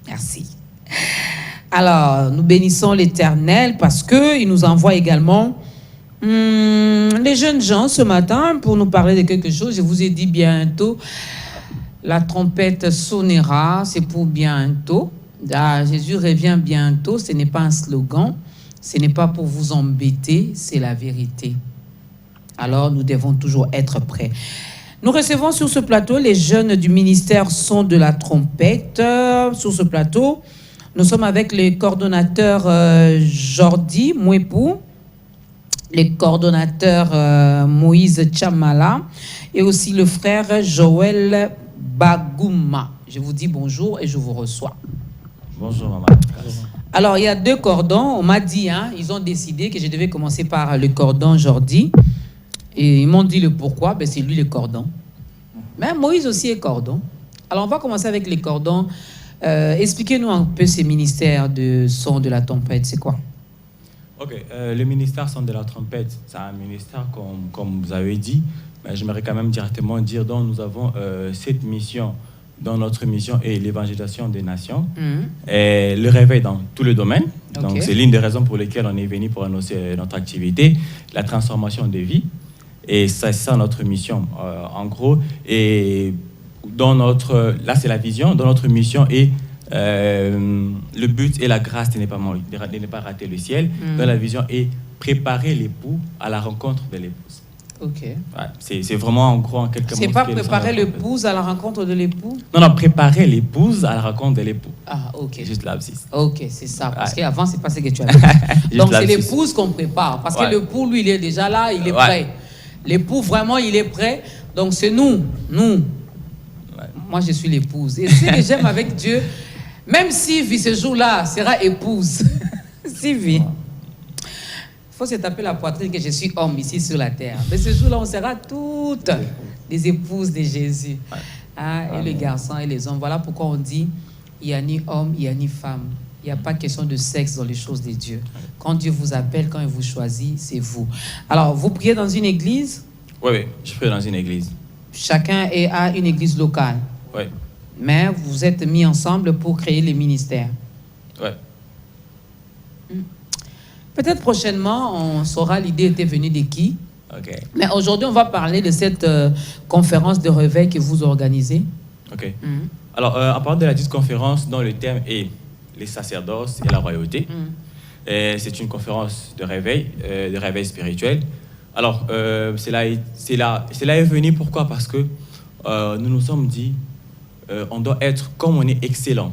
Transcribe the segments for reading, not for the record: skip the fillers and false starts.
Merci. Alors, nous bénissons l'Éternel parce qu'il nous envoie également les jeunes gens ce matin pour nous parler de quelque chose. Je vous ai dit bientôt, la trompette sonnera, c'est pour bientôt. Ah, Jésus revient bientôt, ce n'est pas un slogan, ce n'est pas pour vous embêter, c'est la vérité. Alors, nous devons toujours être prêts. Nous recevons sur ce plateau les jeunes du ministère Son de la Trompette. Sur ce plateau, nous sommes avec les coordonnateurs Jordi Mouepou, les coordonnateurs Moïse Chamala et aussi le frère Joël Bagouma. Je vous dis bonjour et je vous reçois. Bonjour, maman. Alors, il y a 2 cordons. On m'a dit, ils ont décidé que je devais commencer par le cordon Jordi. Et ils m'ont dit le pourquoi. Ben, c'est lui le cordon. Mais Moïse aussi est cordon. Alors, on va commencer avec les cordons. Expliquez-nous un peu ces ministères de Son de la Trompette. C'est quoi? Ok, le ministère Son de la Trompette, c'est un ministère, comme vous avez dit. Mais j'aimerais quand même directement dire dont nous avons cette mission. Dans notre mission est l'évangélisation des nations et le réveil dans tous les domaines. Okay. Donc, c'est l'une des raisons pour lesquelles on est venu pour annoncer notre activité, la transformation des vies. Et c'est ça notre mission, en gros. Et dans là, c'est la vision. Dans notre mission est le but et la grâce de ne pas rater le ciel. Dans la vision est préparer l'époux à la rencontre de l'épouse. Ok. Ouais, c'est vraiment en gros en quelques mots. C'est pas préparer l'épouse à la rencontre de l'époux? Non, préparer l'épouse à la rencontre de l'époux. Ah, ok. C'est juste l'abscis. Ok, c'est ça. Parce qu'avant, c'est pas ce que tu as dit. Donc, c'est l'épouse qu'on prépare. Parce que l'époux, lui, il est déjà là, il est prêt. L'époux, vraiment, il est prêt. Donc, c'est nous. Moi, je suis l'épouse. Et ce que j'aime avec Dieu, même Sylvie, ce jour-là, sera épouse. Sylvie. Il faut se taper la poitrine que je suis homme ici sur la terre. Mais ce jour-là, on sera toutes des épouses de Jésus. Et les garçons et les hommes. Voilà pourquoi on dit, il n'y a ni homme, il n'y a ni femme. Il n'y a pas question de sexe dans les choses de Dieu. Quand Dieu vous appelle, quand il vous choisit, c'est vous. Alors, vous priez dans une église? Oui, je prie dans une église. Chacun a une église locale? Oui. Mais vous êtes mis ensemble pour créer les ministères? Oui. Peut-être prochainement, on saura l'idée était venue de qui. Okay. Mais aujourd'hui, on va parler de cette conférence de réveil que vous organisez. Ok. Alors, à part de la dite conférence dont le thème est les sacerdoces et la royauté, c'est une conférence de réveil spirituel. Alors, cela est venu pourquoi? Parce que nous nous sommes dit, on doit être comme on est excellent.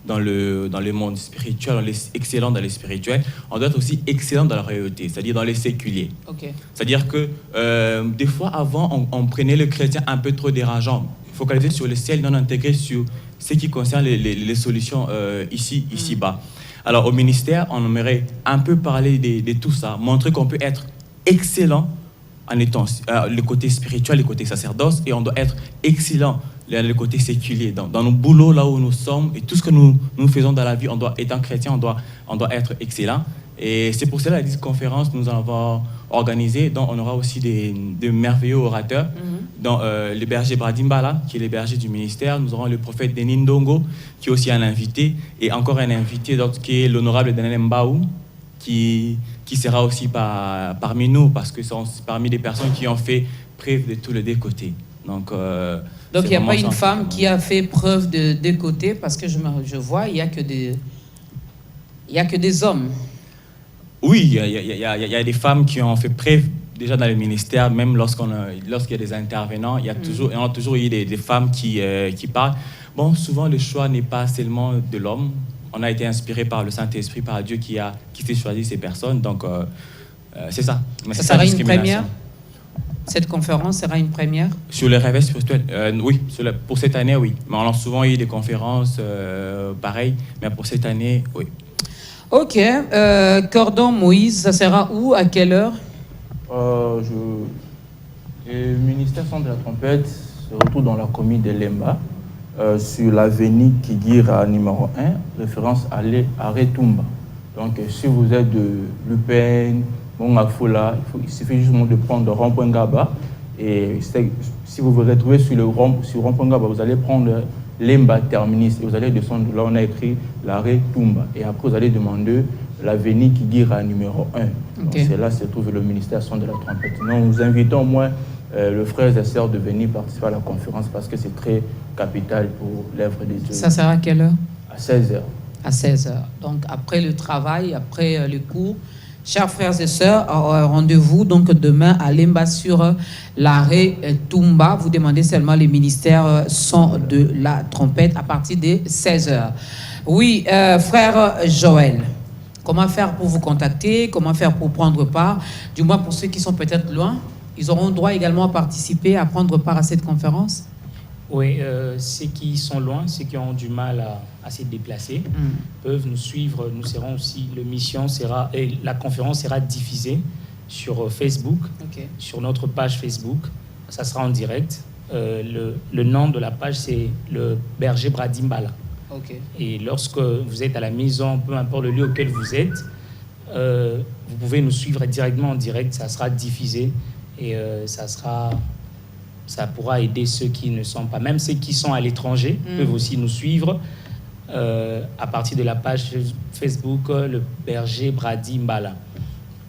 Dans le monde spirituel, on est excellent dans les spirituels, on doit être aussi excellent dans la royauté, c'est-à-dire dans les séculiers. Okay. C'est-à-dire que des fois, avant, on prenait le chrétien un peu trop dérangeant, focalisé sur le ciel, non intégré sur ce qui concerne les solutions ici-bas. Alors, au ministère, on aimerait un peu parler de tout ça, montrer qu'on peut être excellent en étant le côté spirituel, le côté sacerdoce, et on doit être excellent le côté séculier, dans nos boulots, là où nous sommes, et tout ce que nous faisons dans la vie, étant chrétien, on doit être excellent. Et c'est pour cela que cette conférence, nous avons organisé, dont on aura aussi de merveilleux orateurs, dont le berger Bradimbala, qui est le berger du ministère. Nous aurons le prophète Denis Ndongo, qui est aussi un invité, et encore un invité d'autre, qui est l'honorable Daniel Mbaou, qui sera aussi parmi nous, parce que sont parmi des personnes qui ont fait preuve de tous les deux côtés. Donc il n'y a pas une femme qui a fait preuve de deux côtés, parce que je vois, il n'y a que des hommes. Oui, il y a des femmes qui ont fait preuve déjà dans le ministère, même lorsqu'il y a des intervenants, il y a toujours eu des femmes qui parlent. Bon, souvent le choix n'est pas seulement de l'homme. On a été inspiré par le Saint-Esprit, par Dieu qui s'est choisi ces personnes. Donc c'est ça. Mais ça sera une première? Cette conférence sera une première? Sur le réveil spirituel, oui. Pour cette année, oui. Mais on a souvent eu des conférences pareilles, mais pour cette année, oui. Ok. Cordon Moïse, ça sera où? À quelle heure? Le ministère Son de la Trompette se retrouve dans la commune de Lemba, sur l'avenue Kigira numéro 1, référence à Retumba. Donc, si vous êtes de Lupin, Mongafula, il suffit justement de prendre le rond-point Gaba. Et si vous vous retrouvez sur le rond-point Gaba, vous allez prendre Lemba terminus. Et vous allez descendre, là on a écrit l'arrêt Tumba. Et après vous allez demander l'avenue Kigira numéro 1. Donc c'est là se trouve le ministère son de la trompette. Nous vous invitons au moins le frère et sœurs de venir participer à la conférence parce que c'est très capital pour l'œuvre de Dieu. Ça sera à quelle heure? À 16h. À 16h. Donc après le travail, après le cours, chers frères et sœurs, rendez-vous donc demain à Lemba sur l'arrêt Tumba. Vous demandez seulement les ministères son de la trompette à partir de 16h. Oui, frère Joël. Comment faire pour vous contacter? Comment faire pour prendre part? Du moins pour ceux qui sont peut-être loin, ils auront droit également à participer, à prendre part à cette conférence? Oui, ceux qui sont loin, ceux qui ont du mal à se déplacer, peuvent nous suivre. Nous serons aussi, la conférence sera diffusée sur Facebook, sur notre page Facebook. Ça sera en direct. Le nom de la page, c'est le berger Bradimbala. Et lorsque vous êtes à la maison, peu importe le lieu auquel vous êtes, vous pouvez nous suivre directement en direct. Ça sera diffusé et ça pourra aider ceux qui ne sont pas. Même ceux qui sont à l'étranger peuvent aussi nous suivre à partir de la page Facebook le berger Bradimbala.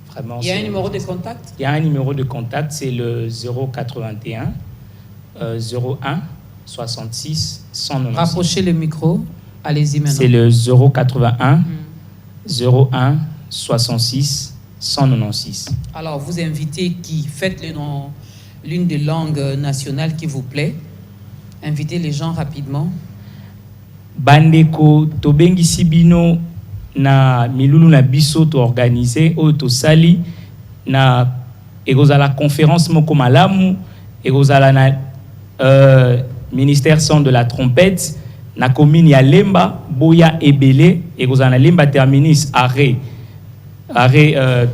Vraiment, il y a un numéro de contact? Il y a un numéro de contact, c'est le 081 01 66 196. Rapprochez le micro. Allez-y maintenant. C'est le 081 01 66 196. Alors, vous invitez qui? Faites-le dans l'une des langues nationales qui vous plaît. Invitez les gens rapidement. Bandeko tobengi sibino na milulu na biso to organiser o to sali na ekozala conférence moko malamu ekozala na ministère son de la trompette na commune ya Lemba boya ebele ekozala na Lemba terminus arrêt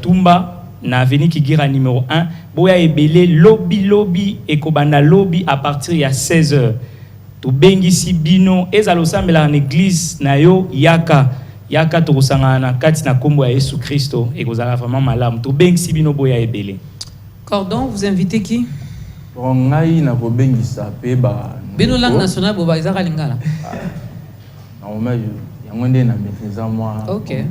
Tumba na avenue Kigira numéro 1 boya ebele lobby ekobanda lobby à partir ya 16h. To bengisi bino ezalo sambela na église na yo yaka to kosangana na kati na kombo ya Yesu Kristo ekozala vraiment malamu. To bengisi bino boya ebele. Cordon, vous invitez qui? Ngai na ko bengisa pe ba bino langue nationale boba ezaka lingala. Na yango nde na maîtrise moi. OK.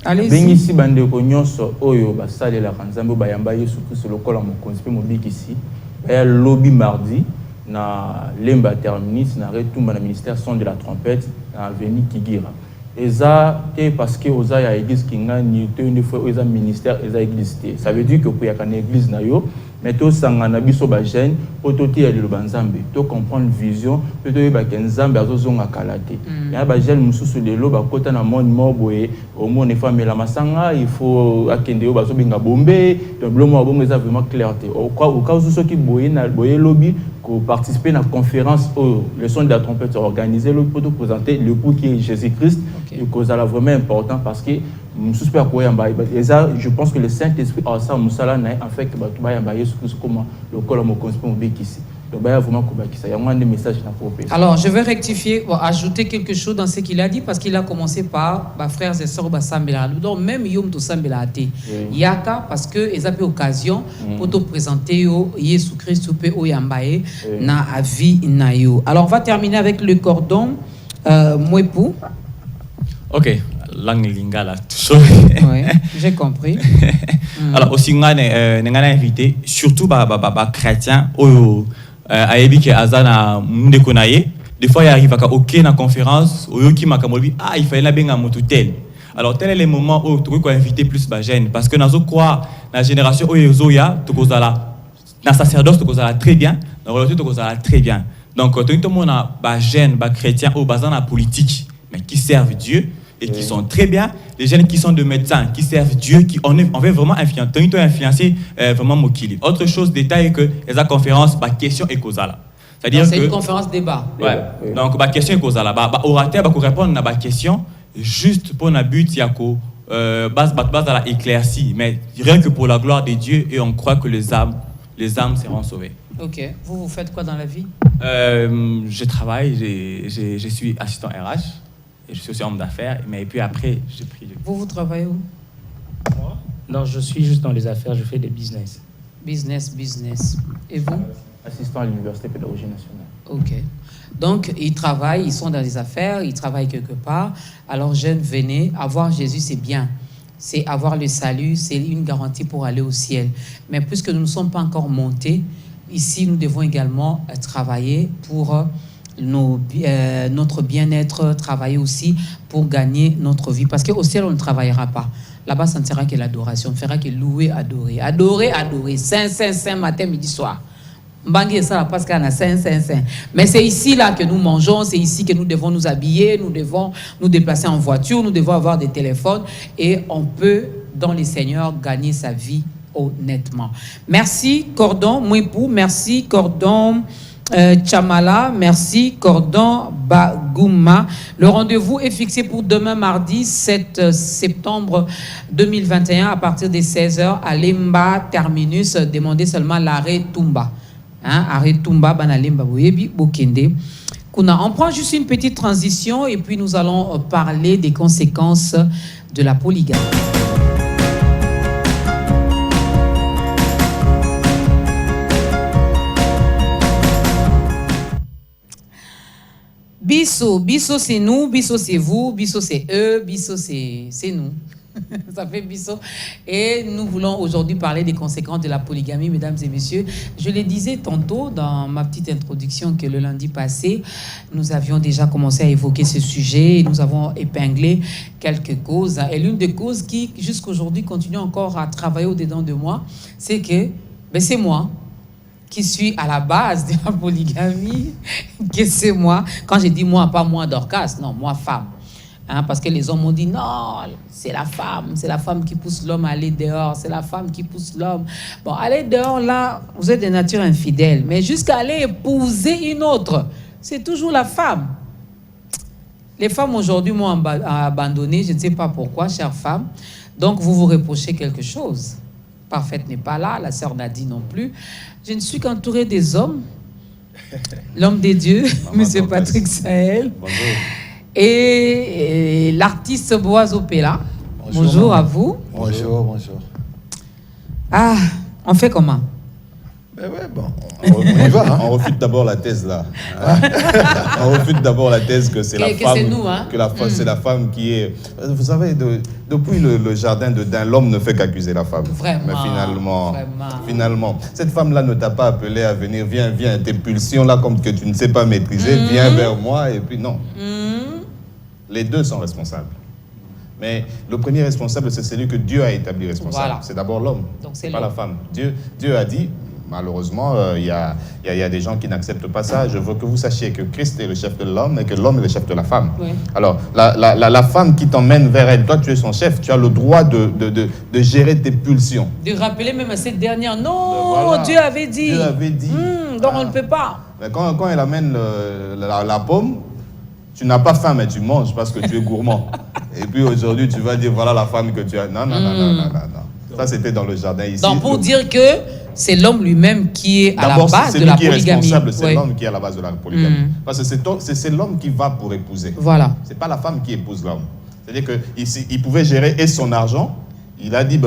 Allez-y. Bengisi bandeko nyonso oyo basalela kanzambe bayamba Yesu Kristo lokola mokonzi pe mobikisi. Ya lobby mardi na Lemba terminus na retumba na ministère son de la trompette na avenue Kigira. Eza parce que oza ya église kinga ni te une fois oza ministère eza église. Ça veut dire que pour ya kana église na yo mais to sangana biso ba jeune pototi ya le banzambe to comprendre vision to ba kenzambe azozonga kalate. Ya ba jeune mususu lelo ba kota na monde moboye au monde femme la masanga il faut akende yo bazo benga bombe donc le mot bombe eza vraiment clarté. Au cas où ceux qui boye na boye lobby pour participer à la conférence le son de la trompette organisée pour présenter le coup qui est Jésus-Christ et que ça est vraiment important parce que je pense que le Saint-Esprit a ça en fait que Jésus-Christ comment le corps mon ici. Alors, je vais rectifier, ajouter quelque chose dans ce qu'il a dit parce qu'il a commencé par frères et sœurs Sambela. Donc, même Yom to Sambela te. Yaka, parce que ils ont eu occasion pour te présenter Jésus Christ ou Yambaye na avi na yo. Alors, on va terminer avec le cordon Mwepu. Ok, langue lingala. Oui, j'ai compris. Alors, aussi, on a invité surtout les chrétiens ayebi ke azana ndeko na ye des fois il arrive à OK na conférence oyoki makamolbi il fallait la benga motu tel. Alors tel est le moment où tu peux inviter plus ba jeune parce que nazo quoi la génération oyozoya tokozala na sacerdoce tokozala très bien na royauté tokozala très bien. Donc tout le monde a ba jeune ba chrétien au bazana politique mais qui servent Dieu et qui sont très bien, les jeunes qui sont de médecins, qui servent Dieu, qui on veut vraiment influencer vraiment Mokili. Autre chose, détail que les conférences, question et causale. C'est-à-dire c'est une conférence débat. Ouais. Donc question et causale. Orateur va répondre à la question juste pour un but, il y a base à la éclaircie, mais rien que pour la gloire de Dieu et on croit que les âmes seront sauvées. Ok. Vous faites quoi dans la vie? Je travaille, je suis assistant RH. Et je suis aussi homme d'affaires, mais puis après, j'ai pris... Vous travaillez où? Moi? Non, je suis juste dans les affaires, je fais des business. Business. Et vous? Assistant à l'Université pédagogique nationale. Ok. Donc, ils travaillent, ils sont dans les affaires, ils travaillent quelque part. Alors, jeunes, venez, avoir Jésus, c'est bien. C'est avoir le salut, c'est une garantie pour aller au ciel. Mais puisque nous ne sommes pas encore montés, ici, nous devons également travailler pour notre bien-être, travailler aussi pour gagner notre vie. Parce qu'au ciel, on ne travaillera pas. Là-bas, ça ne sera que l'adoration. On ne fera que louer, adorer. Adorer, adorer. Saint, saint, saint, matin, midi, soir. Mbangi et ça, parce qu'on a saint, saint, saint. Mais c'est ici là que nous mangeons, c'est ici que nous devons nous habiller, nous devons nous déplacer en voiture, nous devons avoir des téléphones et on peut, dans les seigneurs, gagner sa vie honnêtement. Merci, Cordon Mouipou. Merci, Cordon Chamala. Merci, Cordon Bagouma. Le rendez-vous est fixé pour demain, mardi 7 septembre 2021, à partir des 16h à Lemba Terminus. Demandez seulement l'arrêt Tumba. Arrêt Tumba, Banalemba, Boyebi, Bokende. On prend juste une petite transition et puis nous allons parler des conséquences de la polygamie. Bisso c'est nous, Bisso c'est vous, Bisso c'est eux, Bisso c'est nous. Ça fait Bisso. Et nous voulons aujourd'hui parler des conséquences de la polygamie, mesdames et messieurs. Je le disais tantôt dans ma petite introduction que le lundi passé, nous avions déjà commencé à évoquer ce sujet et nous avons épinglé quelques causes. Et l'une des causes qui, jusqu'à aujourd'hui, continue encore à travailler au-dedans de moi, c'est que c'est moi qui suis à la base de la polygamie, que c'est moi. Quand je dis moi, pas moi Dorcas, non, moi femme. Parce que les hommes m'ont dit non, c'est la femme qui pousse l'homme à aller dehors, c'est la femme qui pousse l'homme. Bon, aller dehors, là, vous êtes de nature infidèle, mais jusqu'à aller épouser une autre, c'est toujours la femme. Les femmes aujourd'hui m'ont abandonné, je ne sais pas pourquoi, chères femmes. Donc, vous vous reprochez quelque chose. Parfaite n'est pas là, la sœur Nadine non plus. Je ne suis qu'entourée des hommes. L'homme des dieux, M. Patrick Sahel. Bonjour. Et l'artiste Boaz Opela. Bonjour à vous. Bonjour. Ah, on fait comment? Ben ouais, bon, on y va. Hein. On refute d'abord la thèse là. On refute d'abord la thèse que c'est la femme, c'est nous, hein? C'est la femme qui est. Vous savez, depuis le jardin d'Eden, l'homme ne fait qu'accuser la femme. Vraiment. Mais finalement, cette femme-là ne t'a pas appelé à venir. Viens, tes pulsions là, comme que tu ne sais pas maîtriser, viens vers moi et puis non. Les deux sont responsables. Mais le premier responsable, c'est celui que Dieu a établi responsable. Voilà. C'est d'abord l'homme, c'est pas la femme. Dieu a dit. Malheureusement, il y a des gens qui n'acceptent pas ça. Je veux que vous sachiez que Christ est le chef de l'homme et que l'homme est le chef de la femme. Oui. Alors, la femme qui t'emmène vers elle, toi tu es son chef, tu as le droit de gérer tes pulsions. De rappeler même à cette dernière, non, voilà. Dieu avait dit. Donc on ne peut pas. Mais quand elle amène la pomme, tu n'as pas faim, mais tu manges parce que tu es gourmand. Et puis aujourd'hui, tu vas dire, voilà la femme que tu as. Non. Ça, c'était dans le jardin ici. Donc, pour dire que c'est l'homme lui-même qui est à la base de la polygamie. C'est lui qui est responsable, c'est l'homme qui est à la base de la polygamie. Parce que c'est l'homme qui va pour épouser. Voilà. C'est pas la femme qui épouse l'homme. C'est-à-dire qu'il pouvait gérer et son argent. Il a dit,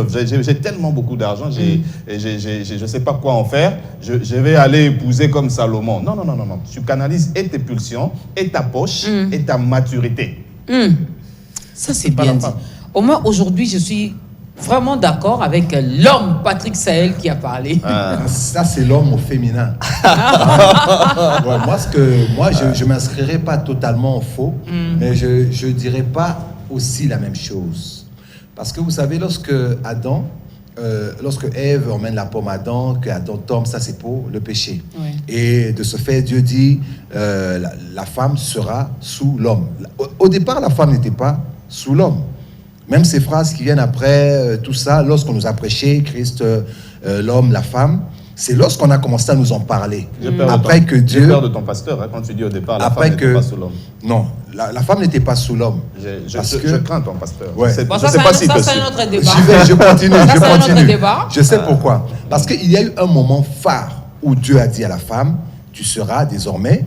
j'ai tellement beaucoup d'argent, je ne sais pas quoi en faire, je vais aller épouser comme Salomon. Non. Tu canalises et tes pulsions, et ta poche, et ta maturité. Ça, c'est bien dit. Au moins, aujourd'hui, je suis vraiment d'accord avec l'homme Patrick Sahel qui a parlé. Ça, c'est l'homme au féminin. Moi, je ne m'inscrirai pas totalement en faux, mais je ne dirais pas aussi la même chose. Parce que vous savez, lorsque Ève emmène la pomme à Adam, que Adam tombe, ça c'est pour le péché. Oui. Et de ce fait, Dieu dit, la femme sera sous l'homme. Au départ, la femme n'était pas sous l'homme. Même ces phrases qui viennent après, tout ça, lorsqu'on nous a prêché, Christ, l'homme, la femme, c'est lorsqu'on a commencé à nous en parler. J'ai peur de ton pasteur, hein, quand tu dis au départ, la femme n'était pas sous l'homme. Non, la femme n'était pas sous l'homme. Je crains ton pasteur. Ouais. C'est un autre débat. Je continue. Je sais pourquoi. Parce qu'il y a eu un moment phare où Dieu a dit à la femme, tu seras désormais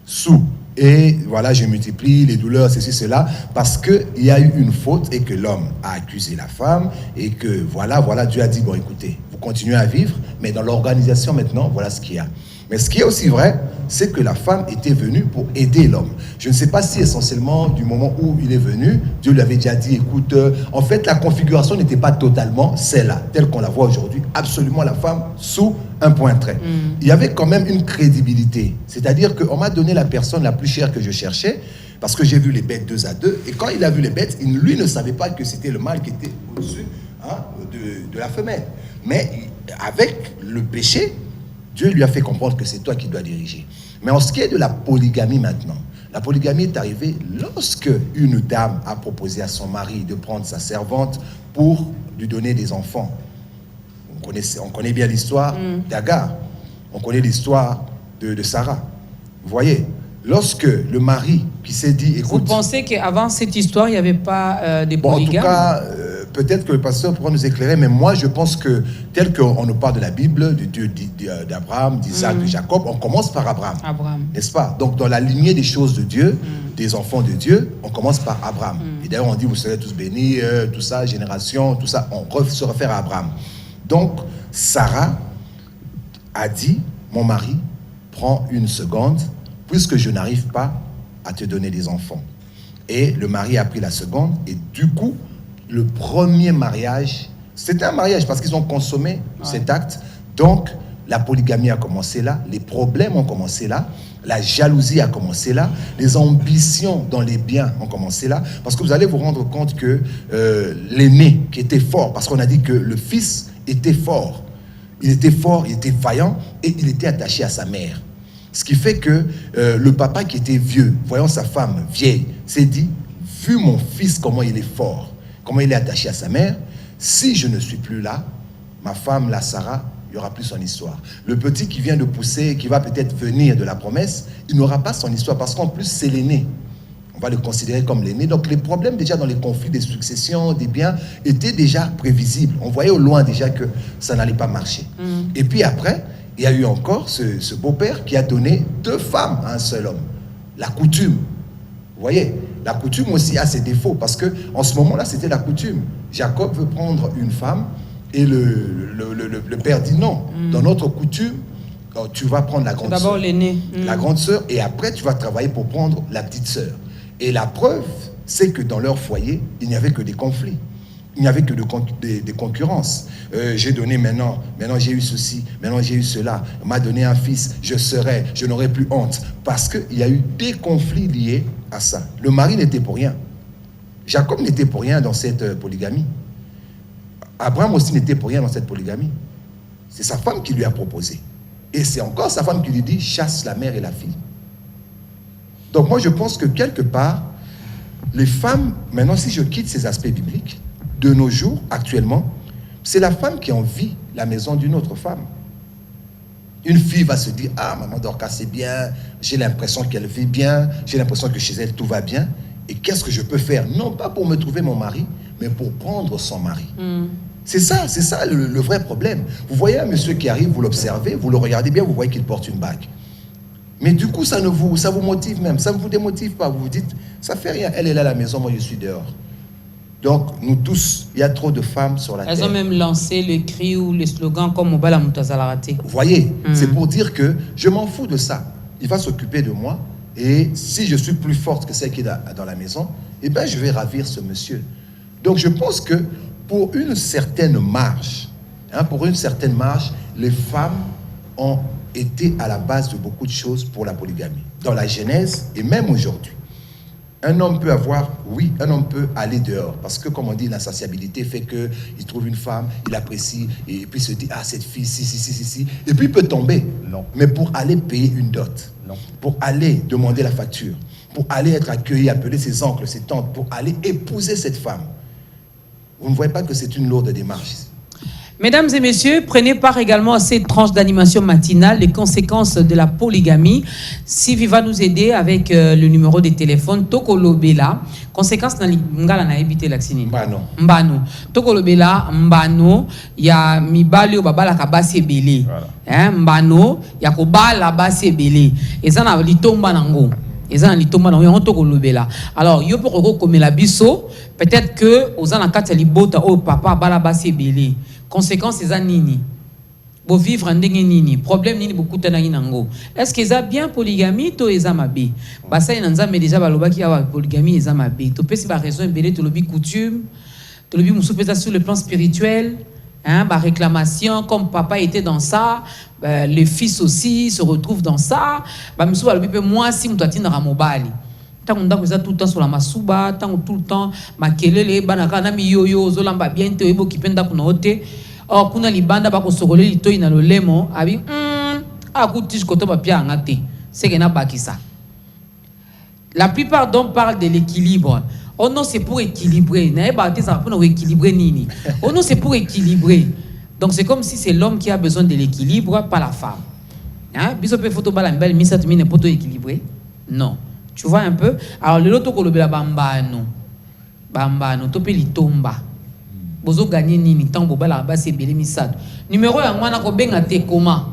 sous. Et voilà, je multiplie les douleurs, ceci, cela, parce qu'il y a eu une faute et que l'homme a accusé la femme et que voilà, Dieu a dit, bon écoutez, vous continuez à vivre, mais dans l'organisation maintenant, voilà ce qu'il y a. Mais ce qui est aussi vrai, c'est que la femme était venue pour aider l'homme. Je ne sais pas si essentiellement du moment où il est venu, Dieu lui avait déjà dit, écoute, en fait la configuration n'était pas totalement celle-là, telle qu'on la voit aujourd'hui, absolument la femme sous un point trait. Il y avait quand même une crédibilité, c'est-à-dire qu'on m'a donné la personne la plus chère que je cherchais, parce que j'ai vu les bêtes 2 à 2, et quand il a vu les bêtes, lui ne savait pas que c'était le mâle qui était au-dessus de la femelle. Mais avec le péché, Dieu lui a fait comprendre que c'est toi qui dois diriger. Mais en ce qui est de la polygamie maintenant, la polygamie est arrivée lorsque une dame a proposé à son mari de prendre sa servante pour lui donner des enfants. On connaît bien l'histoire d'Agar, on connaît l'histoire de Sarah. Vous voyez, lorsque le mari qui s'est dit, écoute... Vous pensez qu'avant cette histoire, il n'y avait pas de polygames? En tout cas, peut-être que le pasteur pourra nous éclairer, mais moi je pense que tel qu'on nous parle de la Bible, de Dieu, d'Abraham, d'Isaac, de Jacob, on commence par Abraham. N'est-ce pas? Donc dans la lignée des choses de Dieu, des enfants de Dieu, on commence par Abraham. Et d'ailleurs on dit, vous serez tous bénis, tout ça, génération, tout ça, on se réfère à Abraham. Donc Sarah a dit, mon mari, prends une seconde, puisque je n'arrive pas à te donner des enfants. Et le mari a pris la seconde, et du coup, le premier mariage, c'était un mariage parce qu'ils ont consommé cet acte. Donc, la polygamie a commencé là, les problèmes ont commencé là, la jalousie a commencé là, les ambitions dans les biens ont commencé là, parce que vous allez vous rendre compte que l'aîné qui était fort, parce qu'on a dit que le fils était fort, il était vaillant, et il était attaché à sa mère. Ce qui fait que le papa qui était vieux, voyant sa femme vieille, s'est dit, vu mon fils comment il est fort, comment il est attaché à sa mère, si je ne suis plus là, ma femme, la Sarah, il n'y aura plus son histoire. Le petit qui vient de pousser, qui va peut-être venir de la promesse, il n'aura pas son histoire, parce qu'en plus, c'est l'aîné. On va le considérer comme l'aîné. Donc les problèmes déjà dans les conflits des successions, des biens, étaient déjà prévisibles. On voyait au loin déjà que ça n'allait pas marcher. Et puis après, il y a eu encore ce beau-père qui a donné 2 femmes à un seul homme. La coutume. Vous voyez, la coutume aussi a ses défauts, parce que en ce moment-là, c'était la coutume. Jacob veut prendre une femme, et le père dit non. Dans notre coutume, tu vas prendre la grande sœur. D'abord l'aîné. La grande sœur, et après, tu vas travailler pour prendre la petite sœur. Et la preuve, c'est que dans leur foyer, il n'y avait que des conflits. Il n'y avait que des concurrences. J'ai donné maintenant j'ai eu ceci, maintenant j'ai eu cela. On m'a donné un fils, je n'aurai plus honte. Parce qu'il y a eu des conflits liés à ça. Le mari n'était pour rien. Jacob n'était pour rien dans cette polygamie. Abraham aussi n'était pour rien dans cette polygamie. C'est sa femme qui lui a proposé. Et c'est encore sa femme qui lui dit, chasse la mère et la fille. Donc moi je pense que quelque part, les femmes, maintenant si je quitte ces aspects bibliques, de nos jours, actuellement, c'est la femme qui envie la maison d'une autre femme. Une fille va se dire, ah, maman Dorcas, c'est bien, j'ai l'impression qu'elle vit bien, j'ai l'impression que chez elle, tout va bien. Et qu'est-ce que je peux faire? Non pas pour me trouver mon mari, mais pour prendre son mari. C'est ça le vrai problème. Vous voyez un monsieur qui arrive, vous l'observez, vous le regardez bien, vous voyez qu'il porte une bague. Mais du coup, ça vous motive même, ça ne vous démotive pas. Vous vous dites, ça fait rien, elle est là à la maison, moi je suis dehors. Donc, nous tous, il y a trop de femmes sur la terre. Elles ont même lancé le cri ou le slogan comme Mobala Moutazalarate. Vous voyez, c'est pour dire que je m'en fous de ça. Il va s'occuper de moi. Et si je suis plus forte que celle qui est dans la maison, eh bien, je vais ravir ce monsieur. Donc, je pense que pour une certaine marge, les femmes ont été à la base de beaucoup de choses pour la polygamie. Dans la Genèse et même aujourd'hui. Un homme peut aller dehors. Parce que, comme on dit, l'insatiabilité fait qu'il trouve une femme, il apprécie, et puis il se dit, ah, cette fille, si. Et puis il peut tomber. Non. Mais pour aller payer une dot, non. Pour aller demander la facture, pour aller être accueilli, appeler ses oncles, ses tantes, pour aller épouser cette femme, vous ne voyez pas que c'est une lourde démarche. Mesdames et messieurs, prenez part également à cette tranche d'animation matinale, les conséquences de la polygamie. Sylvie va nous aider avec le numéro de téléphone. Tokolobela, conséquences dans l'ingala na évité l'accès. Mbano. Tokolobela, mbano, ya mibali o babala kabasi ebele. Mbano, ya kobala basi ebele. Eza na litomba nango. Alors, yo pour comme la biso, peut-être que aux anakata libota o papa bala basi ebele. Conséquence c'est nini. Bo vivre en nini problème nini beaucoup tanagi nango. Est-ce que ça bien polygamie to eza mabe? Ba ça inanza mais déjà baloba ki awa polygamie eza mabe. To pesi ba raison belé to lobi coutume, to lobi musu pesa sur le plan spirituel, hein, ba réclamation comme papa était dans ça, le fils aussi se retrouve dans ça. Ba musu balobi pe moi si mutu atina ramobali. Tant on a tout le temps sur la masuba, tant tout le temps makelele banaka na miyoyo zolamba bien te ebo kipenda kunote. Or, kuna libanda ba kosokole litoi na lolemo abi akuti koto ba pia ngate c'est que na bakisa. La plupart d'hommes parlent de l'équilibre. Oh non, c'est pour équilibrer. Na ba te ça pour équilibrer nini. Oh non, c'est pour équilibrer. Donc c'est comme si c'est l'homme qui a besoin de l'équilibre, pas la femme. Hein? Biso pe photo ba la mbele misa tu mine poto équilibré. Non. Tu vois un peu. Alors le loto ko lobela bambano. Bambano to pe litomba. Bozo gagner nini tant bobala ba c'est belé misado numéro ya mwana ko benga te comment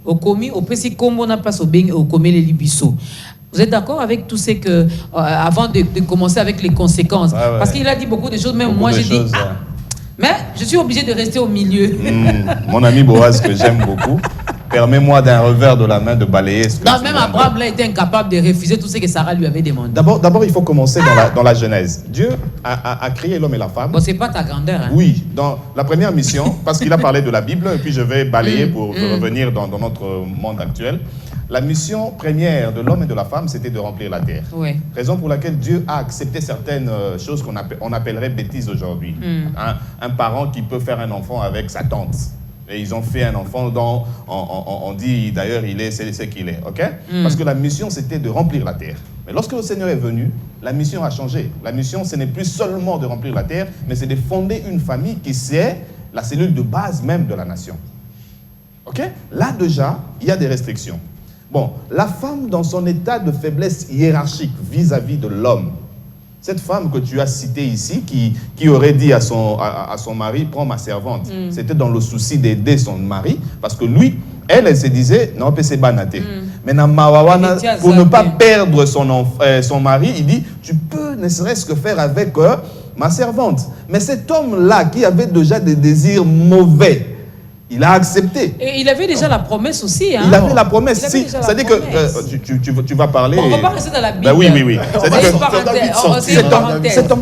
okomi opesi kombo na pas obenga okomele libiso. Vous êtes d'accord avec tout ce que avant de commencer avec les conséquences parce qu'il a dit beaucoup de choses même beaucoup moi j'ai dit mais je suis obligé de rester au milieu. Mon ami Boaz que j'aime beaucoup permets-moi d'un revers de la main de balayer ce que non, même Abraham là était incapable de refuser tout ce que Sarah lui avait demandé. D'abord il faut commencer dans la Genèse. Dieu a créé l'homme et la femme. Bon, c'est pas ta grandeur. Hein? Oui, dans la première mission, parce qu'il a parlé de la Bible, et puis je vais balayer pour revenir dans notre monde actuel. La mission première de l'homme et de la femme, c'était de remplir la terre. Oui. Raison pour laquelle Dieu a accepté certaines choses qu'on appellerait bêtises aujourd'hui. Un parent qui peut faire un enfant avec sa tante. Et ils ont fait un enfant dont on dit d'ailleurs c'est ce qu'il est, ok? Parce que la mission c'était de remplir la terre. Mais lorsque le Seigneur est venu, la mission a changé. La mission ce n'est plus seulement de remplir la terre, mais c'est de fonder une famille qui c'est la cellule de base même de la nation. Ok? Là déjà, il y a des restrictions. Bon, la femme dans son état de faiblesse hiérarchique vis-à-vis de l'homme. Cette femme que tu as citée ici, qui aurait dit à son mari, prends ma servante, c'était dans le souci d'aider son mari, parce que lui, elle se disait, non, c'est banaté. Mais pour ne pas perdre son mari, il dit, tu peux ne serait-ce que faire avec ma servante. Mais cet homme-là, qui avait déjà des désirs mauvais, il a accepté. Et il avait déjà la promesse aussi. Hein? Il avait la promesse. C'est-à-dire que tu vas parler. On va pas rester dans la Bible. Ben oui.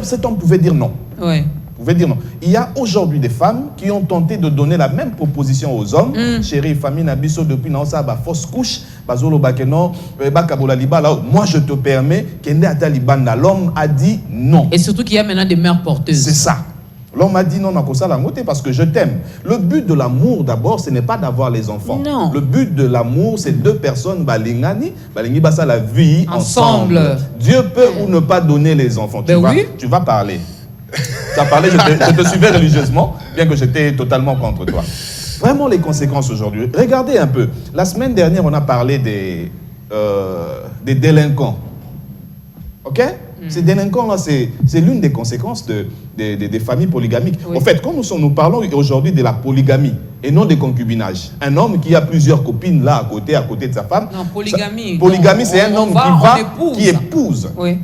Cet homme pouvait dire non. Ouais. Pouvait dire non. Il y a aujourd'hui des femmes qui ont tenté de donner la même proposition aux hommes. Chérie, famille Nabiso, depuis non ça, fausse couche, bazolo bakeno, bakabola liba là. Moi, je te permets. Kende ata libanda. L'homme a dit non. Et surtout qu'il y a maintenant des mères porteuses. C'est ça. L'homme a dit non, parce que je t'aime. Le but de l'amour, d'abord, ce n'est pas d'avoir les enfants. Non. Le but de l'amour, c'est deux personnes, balingani basa la vie ensemble. Dieu peut ou ne pas donner les enfants. Tu vas parler. Tu as parlé, je te suivais religieusement, bien que j'étais totalement contre toi. Vraiment les conséquences aujourd'hui. Regardez un peu. La semaine dernière, on a parlé des délinquants. Ok? Ces délinquants-là, c'est l'une des conséquences des familles polygamiques. Oui. En fait, quand nous parlons aujourd'hui de la polygamie et non des concubinages, un homme qui a plusieurs copines là à côté de sa femme. Non, polygamie. Polygamie, c'est un homme qui épouse. Oui.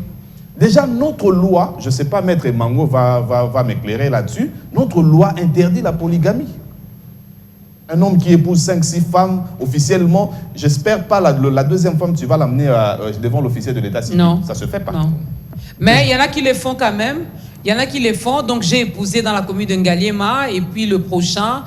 Déjà, notre loi, je ne sais pas, Maître Mango va m'éclairer là-dessus, notre loi interdit la polygamie. Un homme qui épouse 5-6 femmes, officiellement, j'espère pas la deuxième femme, tu vas l'amener devant l'officier de l'état civil. Non. Ça se fait pas. Non. Mais il y en a qui le font quand même. Il y en a qui le font. Donc j'ai épousé dans la commune de Ngaliema. Et puis le prochain,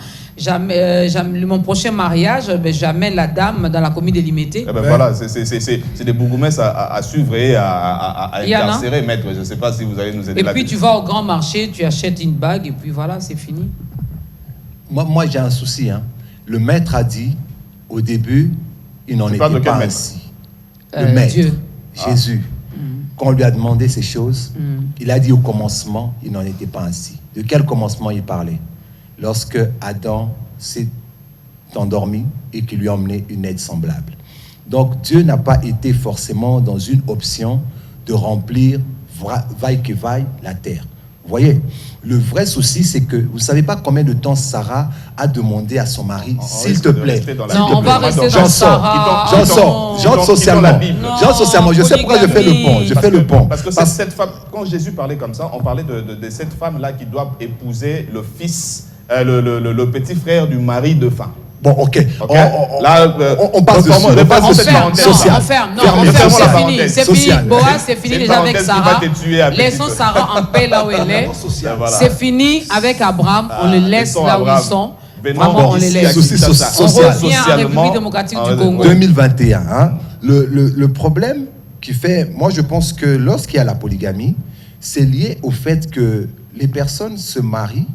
mon prochain mariage, j'amène la dame dans la commune de Limité. Eh ben voilà, c'est des bourgmestres à suivre et à incarcérer, maître. Je ne sais pas si vous allez nous aider là-dessus. Et puis tu vas au grand marché, tu achètes une bague et puis voilà, c'est fini. Moi j'ai un souci. Hein. Le maître a dit, au début, il n'en était pas ainsi. Le maître, Dieu. Jésus, quand on lui a demandé ces choses, il a dit au commencement, il n'en était pas ainsi. De quel commencement il parlait? Lorsque Adam s'est endormi et qu'il lui a emmené une aide semblable. Donc Dieu n'a pas été forcément dans une option de remplir, vaille que vaille, la terre. Vous voyez, le vrai souci, c'est que vous ne savez pas combien de temps Sarah a demandé à son mari, s'il te plaît. Non, on va rester dans Sarah. J'entre socialement. J'entre socialement. Je sais pourquoi je fais le pont. Parce que cette femme, quand Jésus parlait comme ça, on parlait de cette femme-là qui doit épouser le fils, le petit frère du mari de femme. Bon, ok. Là, On passe dessus. on passe cette ferme, parenthèse. non, Social. on ferme, non, Fermez, on ferme, fermez la c'est fini, parenthèse. c'est fini. Social. Boaz, c'est fini C'est une déjà avec parenthèse qui Sarah. va te tuer à petit Laissons feu. Sarah en paix là où elle est. Voilà. C'est fini avec Abraham, on le laisse laissons là où Abraham. ils sont. Venons Vraiment, on les ici laisse. à Kinshasa. On social. revient en République démocratique du Congo. 2021. Hein, le problème qui fait... Moi, je pense que lorsqu'il y a la polygamie, c'est lié au fait que les personnes se marient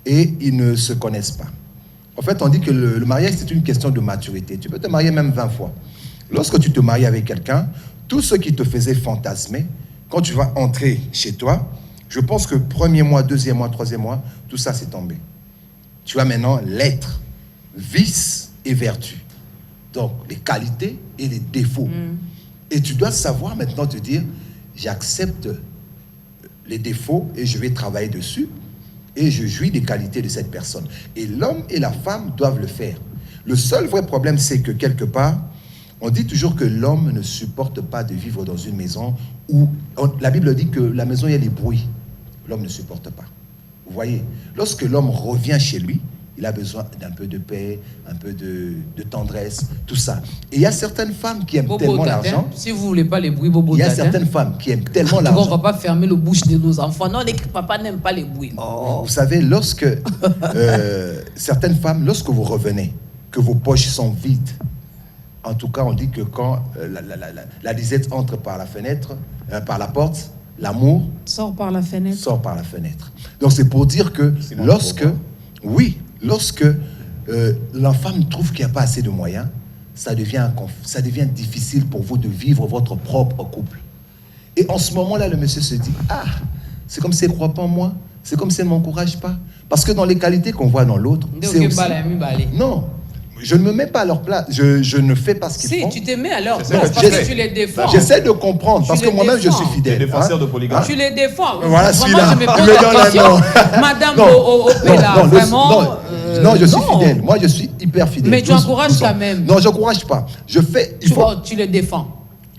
et ils ne se connaissent pas. En fait, on dit que le mariage, c'est une question de maturité. Tu peux te marier même 20 fois. Lorsque tu te maries avec quelqu'un, tout ce qui te faisait fantasmer, quand tu vas entrer chez toi, je pense que premier mois, deuxième mois, troisième mois, tout ça c'est tombé. Tu as maintenant l'être, vice et vertu. Donc, les qualités et les défauts. Et tu dois savoir maintenant te dire, j'accepte les défauts et je vais travailler dessus et je jouis des qualités de cette personne. Et l'homme et la femme doivent le faire. Le seul vrai problème, c'est que quelque part, on dit toujours que l'homme ne supporte pas de vivre dans une maison où... La Bible dit que la maison, il y a des bruits. L'homme ne supporte pas. Vous voyez, lorsque l'homme revient chez lui, il a besoin d'un peu de paix, un peu de tendresse, tout ça. Et il y a certaines femmes qui aiment tellement l'argent. Si vous ne voulez pas les bruits, Bobo Il y a Tatin. certaines femmes qui aiment tellement On ne l'argent. va pas fermer le bouche de nos enfants. Non, les papas n'aiment pas les bruits. Vous savez, lorsque certaines femmes, lorsque vous revenez, que vos poches sont vides, en tout cas, on dit que quand la disette entre par la fenêtre, par la porte, l'amour Sort par la fenêtre. sort par la fenêtre. Donc c'est pour dire que lorsque la femme trouve qu'il n'y a pas assez de moyens, ça devient difficile pour vous de vivre votre propre couple. Et en ce moment-là, le monsieur se dit, c'est comme si elle ne croit pas en moi, c'est comme si elle ne m'encourage pas. Parce que dans les qualités qu'on voit dans l'autre, c'est aussi... Non, je ne me mets pas à leur place, je ne fais pas ce qu'ils font. Si, tu te mets à leur C'est place ça parce que que tu les défends. J'essaie de comprendre, parce que moi-même, je suis Les fidèle. défenseurs de polygame. Tu les défends. Voilà, Vraiment, celui-là. je me pose Il me la donne un question. nom. Madame Non, Opela, non, vraiment... non, je suis fidèle. Moi, je suis hyper fidèle. Mais tu encourages quand même. Non, je n'encourage pas. Je fais... Tu les défends.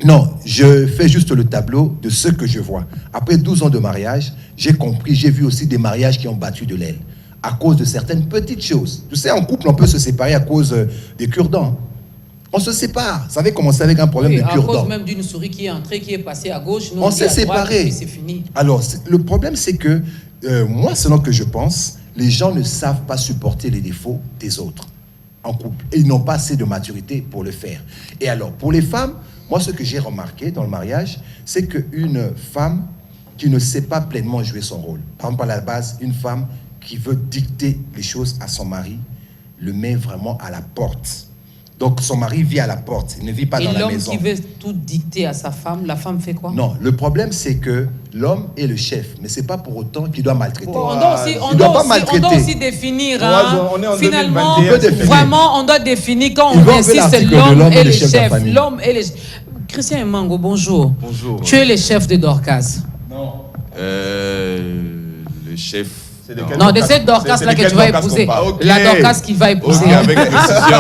Non, je fais juste le tableau de ce que je vois. Après 12 ans de mariage, j'ai compris, j'ai vu aussi des mariages qui ont battu de l'aile à cause de certaines petites choses. Tu sais, en couple, on peut se séparer à cause des cure-dents. On se sépare. Ça avait commencé avec un problème de À cure-dents. cause même d'une souris qui est entrée, qui est passée à gauche. Nous, On s'est séparés. C'est fini. Alors, le problème, c'est que moi, selon que je pense, les gens ne savent pas supporter les défauts des autres en couple. Et ils n'ont pas assez de maturité pour le faire. Et alors, pour les femmes, moi, ce que j'ai remarqué dans le mariage, c'est qu'une femme qui ne sait pas pleinement jouer son rôle, par exemple, à la base, une femme qui veut dicter les choses à son mari, le met vraiment à la porte. Donc, son mari vit à la porte, il ne vit pas dans la maison. Et l'homme qui veut tout dicter à sa femme, la femme fait quoi? Non, le problème, c'est que l'homme est le chef, mais ce n'est pas pour autant qu'il doit maltraiter. On doit aussi définir. On est en Finalement, 2021. vraiment, on doit définir quand Il on va enlever insiste, l'article de l'homme est le chef de la chef. famille. L'homme est le... Christian Emango, bonjour. Bonjour. Tu es le chef de Dorcas. Le chef. Non, de cette Dorcas-là que tu vas épouser. La Dorcas qu'il va épouser. Ok, avec précision.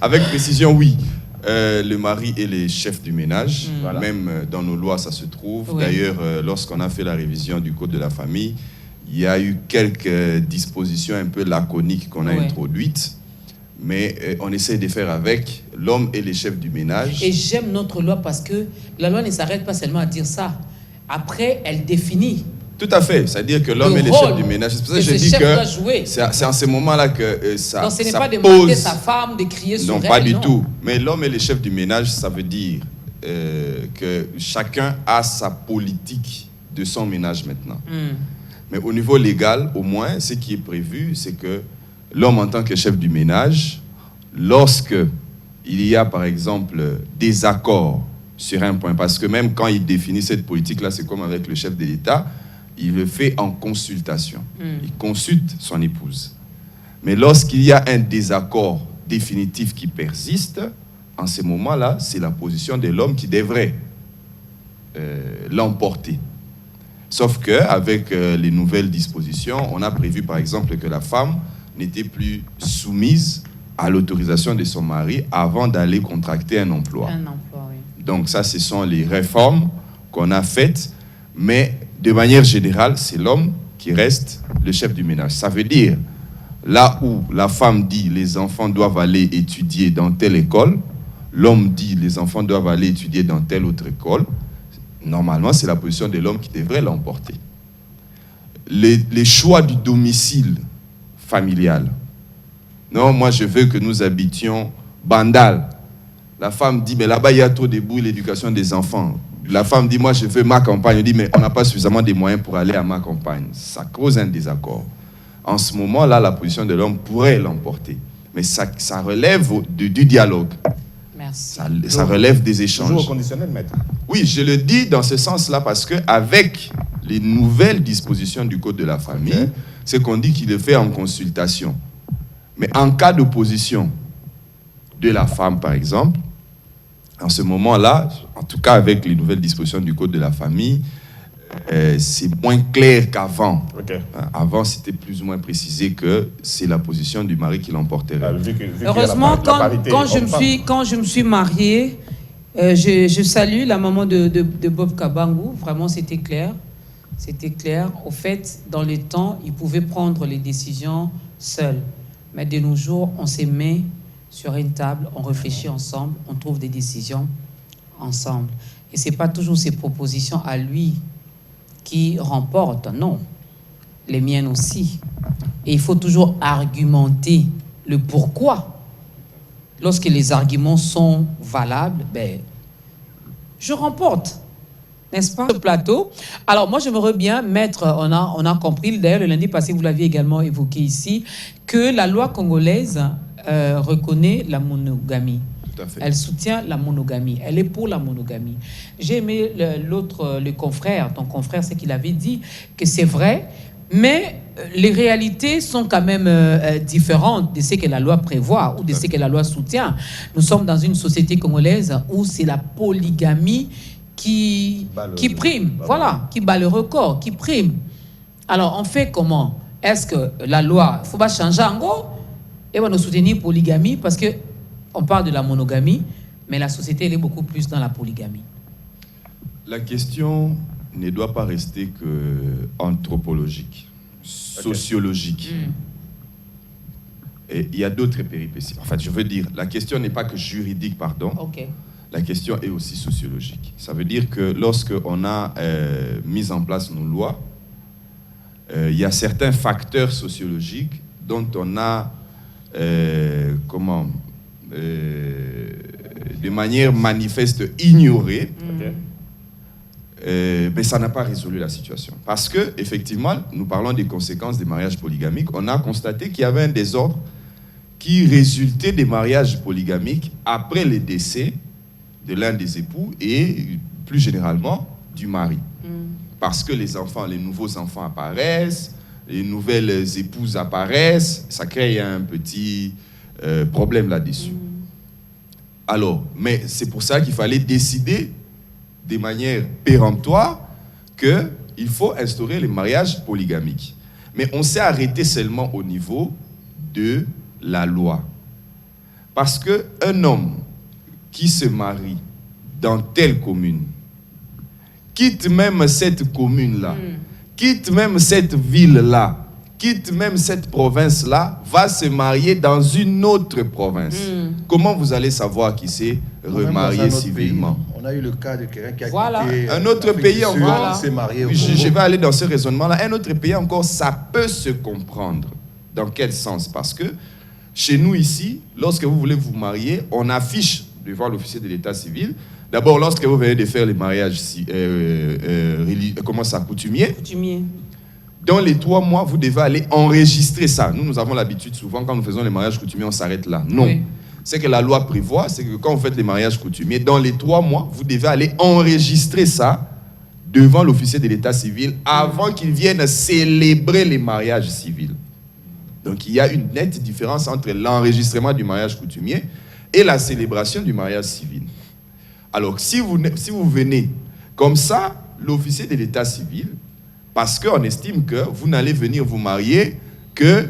Avec précision, oui. Le mari est le chef du ménage. Voilà. Même dans nos lois, ça se trouve. Oui. D'ailleurs, lorsqu'on a fait la révision du Code de la famille, il y a eu quelques dispositions un peu laconiques qu'on a introduites. Mais on essaie de faire avec. L'homme est le chef du ménage. Et j'aime notre loi parce que la loi ne s'arrête pas seulement à dire ça. Après, elle définit. Tout à fait. C'est-à-dire que l'homme est le chef du ménage. C'est pour ça que je dis que c'est en ce moment-là que ça Donc ce n'est ça pas de pose... demander sa femme, de crier sur elle. Non, pas du tout. Mais l'homme est le chef du ménage, ça veut dire que chacun a sa politique de son ménage maintenant. Mais au niveau légal, au moins, ce qui est prévu, c'est que l'homme en tant que chef du ménage, lorsque il y a par exemple des accords sur un point, parce que même quand il définit cette politique-là, c'est comme avec le chef de l'État, il le fait en consultation. Il consulte son épouse. Mais lorsqu'il y a un désaccord définitif qui persiste, en ce moment-là, c'est la position de l'homme qui devrait l'emporter. Sauf qu'avec les nouvelles dispositions, on a prévu par exemple que la femme n'était plus soumise à l'autorisation de son mari avant d'aller contracter un emploi. Donc ça, ce sont les réformes qu'on a faites, mais de manière générale, c'est l'homme qui reste le chef du ménage. Ça veut dire, Là où la femme dit les enfants doivent aller étudier dans telle école, l'homme dit les enfants doivent aller étudier dans telle autre école, normalement, c'est la position de l'homme qui devrait l'emporter. Les choix du domicile familial. Non, moi, je veux que nous habitions Bandal. La femme dit, mais là-bas, il y a trop de bruit, l'éducation des enfants. La femme dit, moi, je veux ma campagne. On dit, mais on n'a pas suffisamment de moyens pour aller à ma campagne. Ça cause un désaccord. En ce moment-là, la position de l'homme pourrait l'emporter. Mais ça relève du dialogue. Merci. Ça relève des échanges. Toujours au conditionnel, maître. Oui, je le dis dans ce sens-là parce qu'avec les nouvelles dispositions du Code de la famille, c'est qu'on dit qu'il le fait en consultation. Mais en cas d'opposition de la femme, par exemple, en ce moment-là, en tout cas avec les nouvelles dispositions du Code de la famille, c'est moins clair qu'avant. Avant, c'était plus ou moins précisé que c'est la position du mari qui l'emporterait. Heureusement, quand je me suis mariée, je salue la maman de Bob Kabangou. Vraiment, c'était clair. C'était clair. Au fait, dans les temps, il pouvait prendre les décisions seul. Mais de nos jours, on se met sur une table, on réfléchit ensemble, on trouve des décisions ensemble. Et ce n'est pas toujours ses propositions à lui qui remportent, non. Les miennes aussi. Et il faut toujours argumenter le pourquoi. Lorsque les arguments sont valables, ben, je remporte. N'est-ce pas? Le plateau. Alors, moi, j'aimerais bien mettre, on a compris, d'ailleurs, le lundi passé, vous l'aviez également évoqué ici, que la loi congolaise reconnaît la monogamie. Tout à fait. Elle soutient la monogamie. Elle est pour la monogamie. J'ai aimé le confrère, ton confrère, c'est qu'il avait dit que c'est vrai, mais les réalités sont quand même différentes de ce que la loi prévoit ou de ce que la loi soutient. Nous sommes dans une société congolaise où c'est la polygamie qui prime, voilà, qui bat le record, qui prime. Alors, on fait comment? Est-ce que la loi, il faut pas changer en gros et on va nous soutenir polygamie parce que on parle de la monogamie, mais la société elle est beaucoup plus dans la polygamie. La question ne doit pas rester que anthropologique, sociologique. Et il y a d'autres péripéties. En fait, je veux dire, la question n'est pas que juridique, pardon. La question est aussi sociologique. Ça veut dire que lorsqu'on a mis en place nos lois, il y a certains facteurs sociologiques dont on a, de manière manifeste ignoré, mais ça n'a pas résolu la situation. Parce que, effectivement, nous parlons des conséquences des mariages polygamiques. On a constaté qu'il y avait un désordre qui résultait des mariages polygamiques après le décès de l'un des époux et, plus généralement, du mari. Parce que les enfants, les nouveaux enfants apparaissent, les nouvelles épouses apparaissent, ça crée un petit problème là-dessus. Alors, mais c'est pour ça qu'il fallait décider de manière péremptoire qu'il faut instaurer les mariages polygamiques. Mais on s'est arrêté seulement au niveau de la loi. Parce qu'un homme qui se marie dans telle commune, quitte même cette commune-là, quitte même cette ville-là, quitte même cette province-là, va se marier dans une autre province. Comment vous allez savoir qu'il s'est remarié civilement? On a eu le cas de quelqu'un qui a quitté un autre pays encore. Qui s'est marié. Je vais aller dans ce raisonnement-là. Un autre pays encore, ça peut se comprendre. Dans quel sens? Parce que chez nous ici, lorsque vous voulez vous marier, on affiche devant l'officier de l'état civil. D'abord, lorsque vous venez de faire les mariages coutumiers, dans les 3 mois, vous devez aller enregistrer ça. Nous avons l'habitude souvent, quand nous faisons les mariages coutumiers, on s'arrête là. Non. Oui. Ce que la loi prévoit, c'est que quand vous faites les mariages coutumiers, dans les 3 mois, vous devez aller enregistrer ça devant l'officier de l'état civil avant qu'il vienne célébrer les mariages civils. Donc, il y a une nette différence entre l'enregistrement du mariage coutumier et la célébration du mariage civil. Alors, si vous venez comme ça, l'officier de l'état civil, parce qu'on estime que vous n'allez venir vous marier que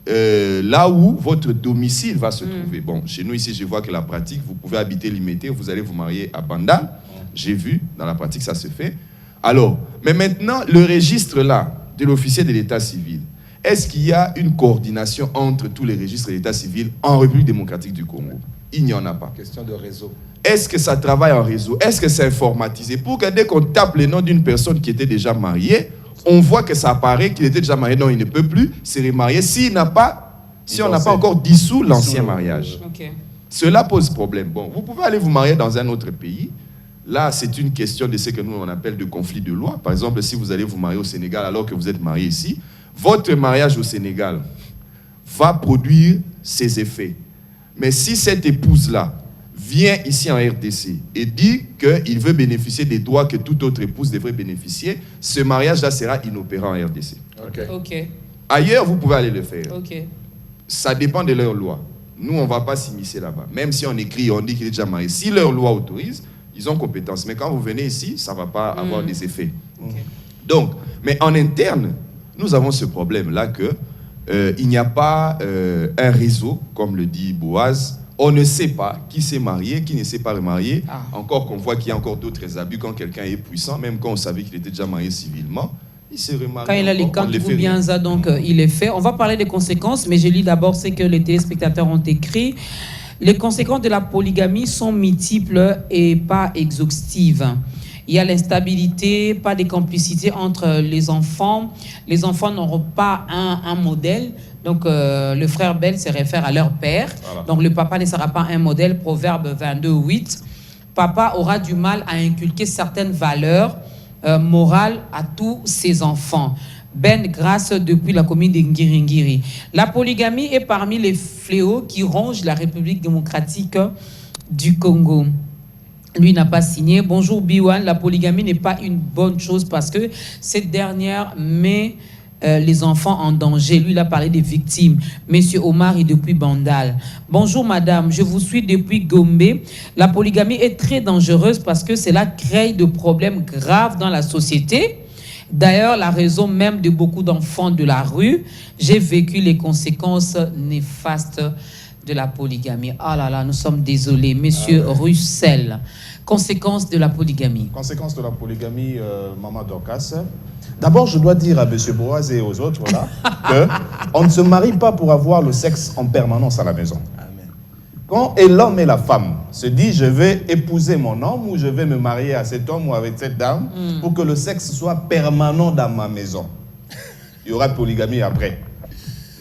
là où votre domicile va se trouver. Bon, chez nous ici, je vois que la pratique, vous pouvez habiter limité, vous allez vous marier à Bandal. J'ai vu, dans la pratique, ça se fait. Alors, mais maintenant, le registre là, de l'officier de l'état civil, Est-ce qu'il y a une coordination entre tous les registres d'état civil en République démocratique du Congo? Il n'y en a pas. Question de réseau. Est-ce que ça travaille en réseau? Est-ce que c'est informatisé? Pour que dès qu'on tape le nom d'une personne qui était déjà mariée, on voit que ça apparaît qu'il était déjà marié. Non, il ne peut plus se remarier si on n'a pas encore dissous l'ancien mariage. Okay. Cela pose problème. Bon, vous pouvez aller vous marier dans un autre pays. Là, c'est une question de ce que nous on appelle de conflit de loi. Par exemple, si vous allez vous marier au Sénégal alors que vous êtes marié ici, votre mariage au Sénégal va produire ses effets. Mais si cette épouse-là vient ici en RDC et dit qu'il veut bénéficier des droits que toute autre épouse devrait bénéficier, ce mariage-là sera inopérant en RDC. Okay. Ailleurs, vous pouvez aller le faire. Okay. Ça dépend de leur loi. Nous, on ne va pas s'immiscer là-bas. Même si on écrit, on dit qu'il est déjà marié. Si leur loi autorise, ils ont compétence. Mais quand vous venez ici, ça ne va pas avoir des effets. Okay. Donc, mais en interne, nous avons ce problème-là que il n'y a pas un réseau, comme le dit Boaz. On ne sait pas qui s'est marié, qui ne s'est pas remarié. Encore qu'on voit qu'il y a encore d'autres abus quand quelqu'un est puissant, même quand on savait qu'il était déjà marié civilement. Il s'est remarié. Quand il a les cantes ou bien ça, donc il est fait. On va parler des conséquences, mais je lis d'abord ce que les téléspectateurs ont écrit. Les conséquences de la polygamie sont multiples et pas exhaustives. Il y a l'instabilité, pas de complicité entre les enfants. Les enfants n'auront pas un modèle. Donc, le frère Bell se réfère à leur père. Voilà. Donc, le papa ne sera pas un modèle. Proverbe 22:8. Papa aura du mal à inculquer certaines valeurs morales à tous ses enfants. Ben Grâce depuis la commune de Ngiringiri. La polygamie est parmi les fléaux qui rongent la République démocratique du Congo. Lui n'a pas signé. Bonjour Biwan, la polygamie n'est pas une bonne chose parce que cette dernière met les enfants en danger. Lui, il a parlé des victimes. Monsieur Omar est depuis Bandal. Bonjour madame, je vous suis depuis Gombe. La polygamie est très dangereuse parce que cela crée de problèmes graves dans la société. D'ailleurs, la raison même de beaucoup d'enfants de la rue, j'ai vécu les conséquences néfastes de la polygamie. Ah là là, nous sommes désolés. Monsieur Russell, conséquences de la polygamie. Conséquences de la polygamie, Maman Dorcas. D'abord, je dois dire à monsieur Boaz et aux autres là, qu'on ne se marie pas pour avoir le sexe en permanence à la maison. Amen. Quand l'homme et la femme se disent je vais épouser mon homme ou je vais me marier à cet homme ou avec cette dame pour que le sexe soit permanent dans ma maison, il y aura polygamie après.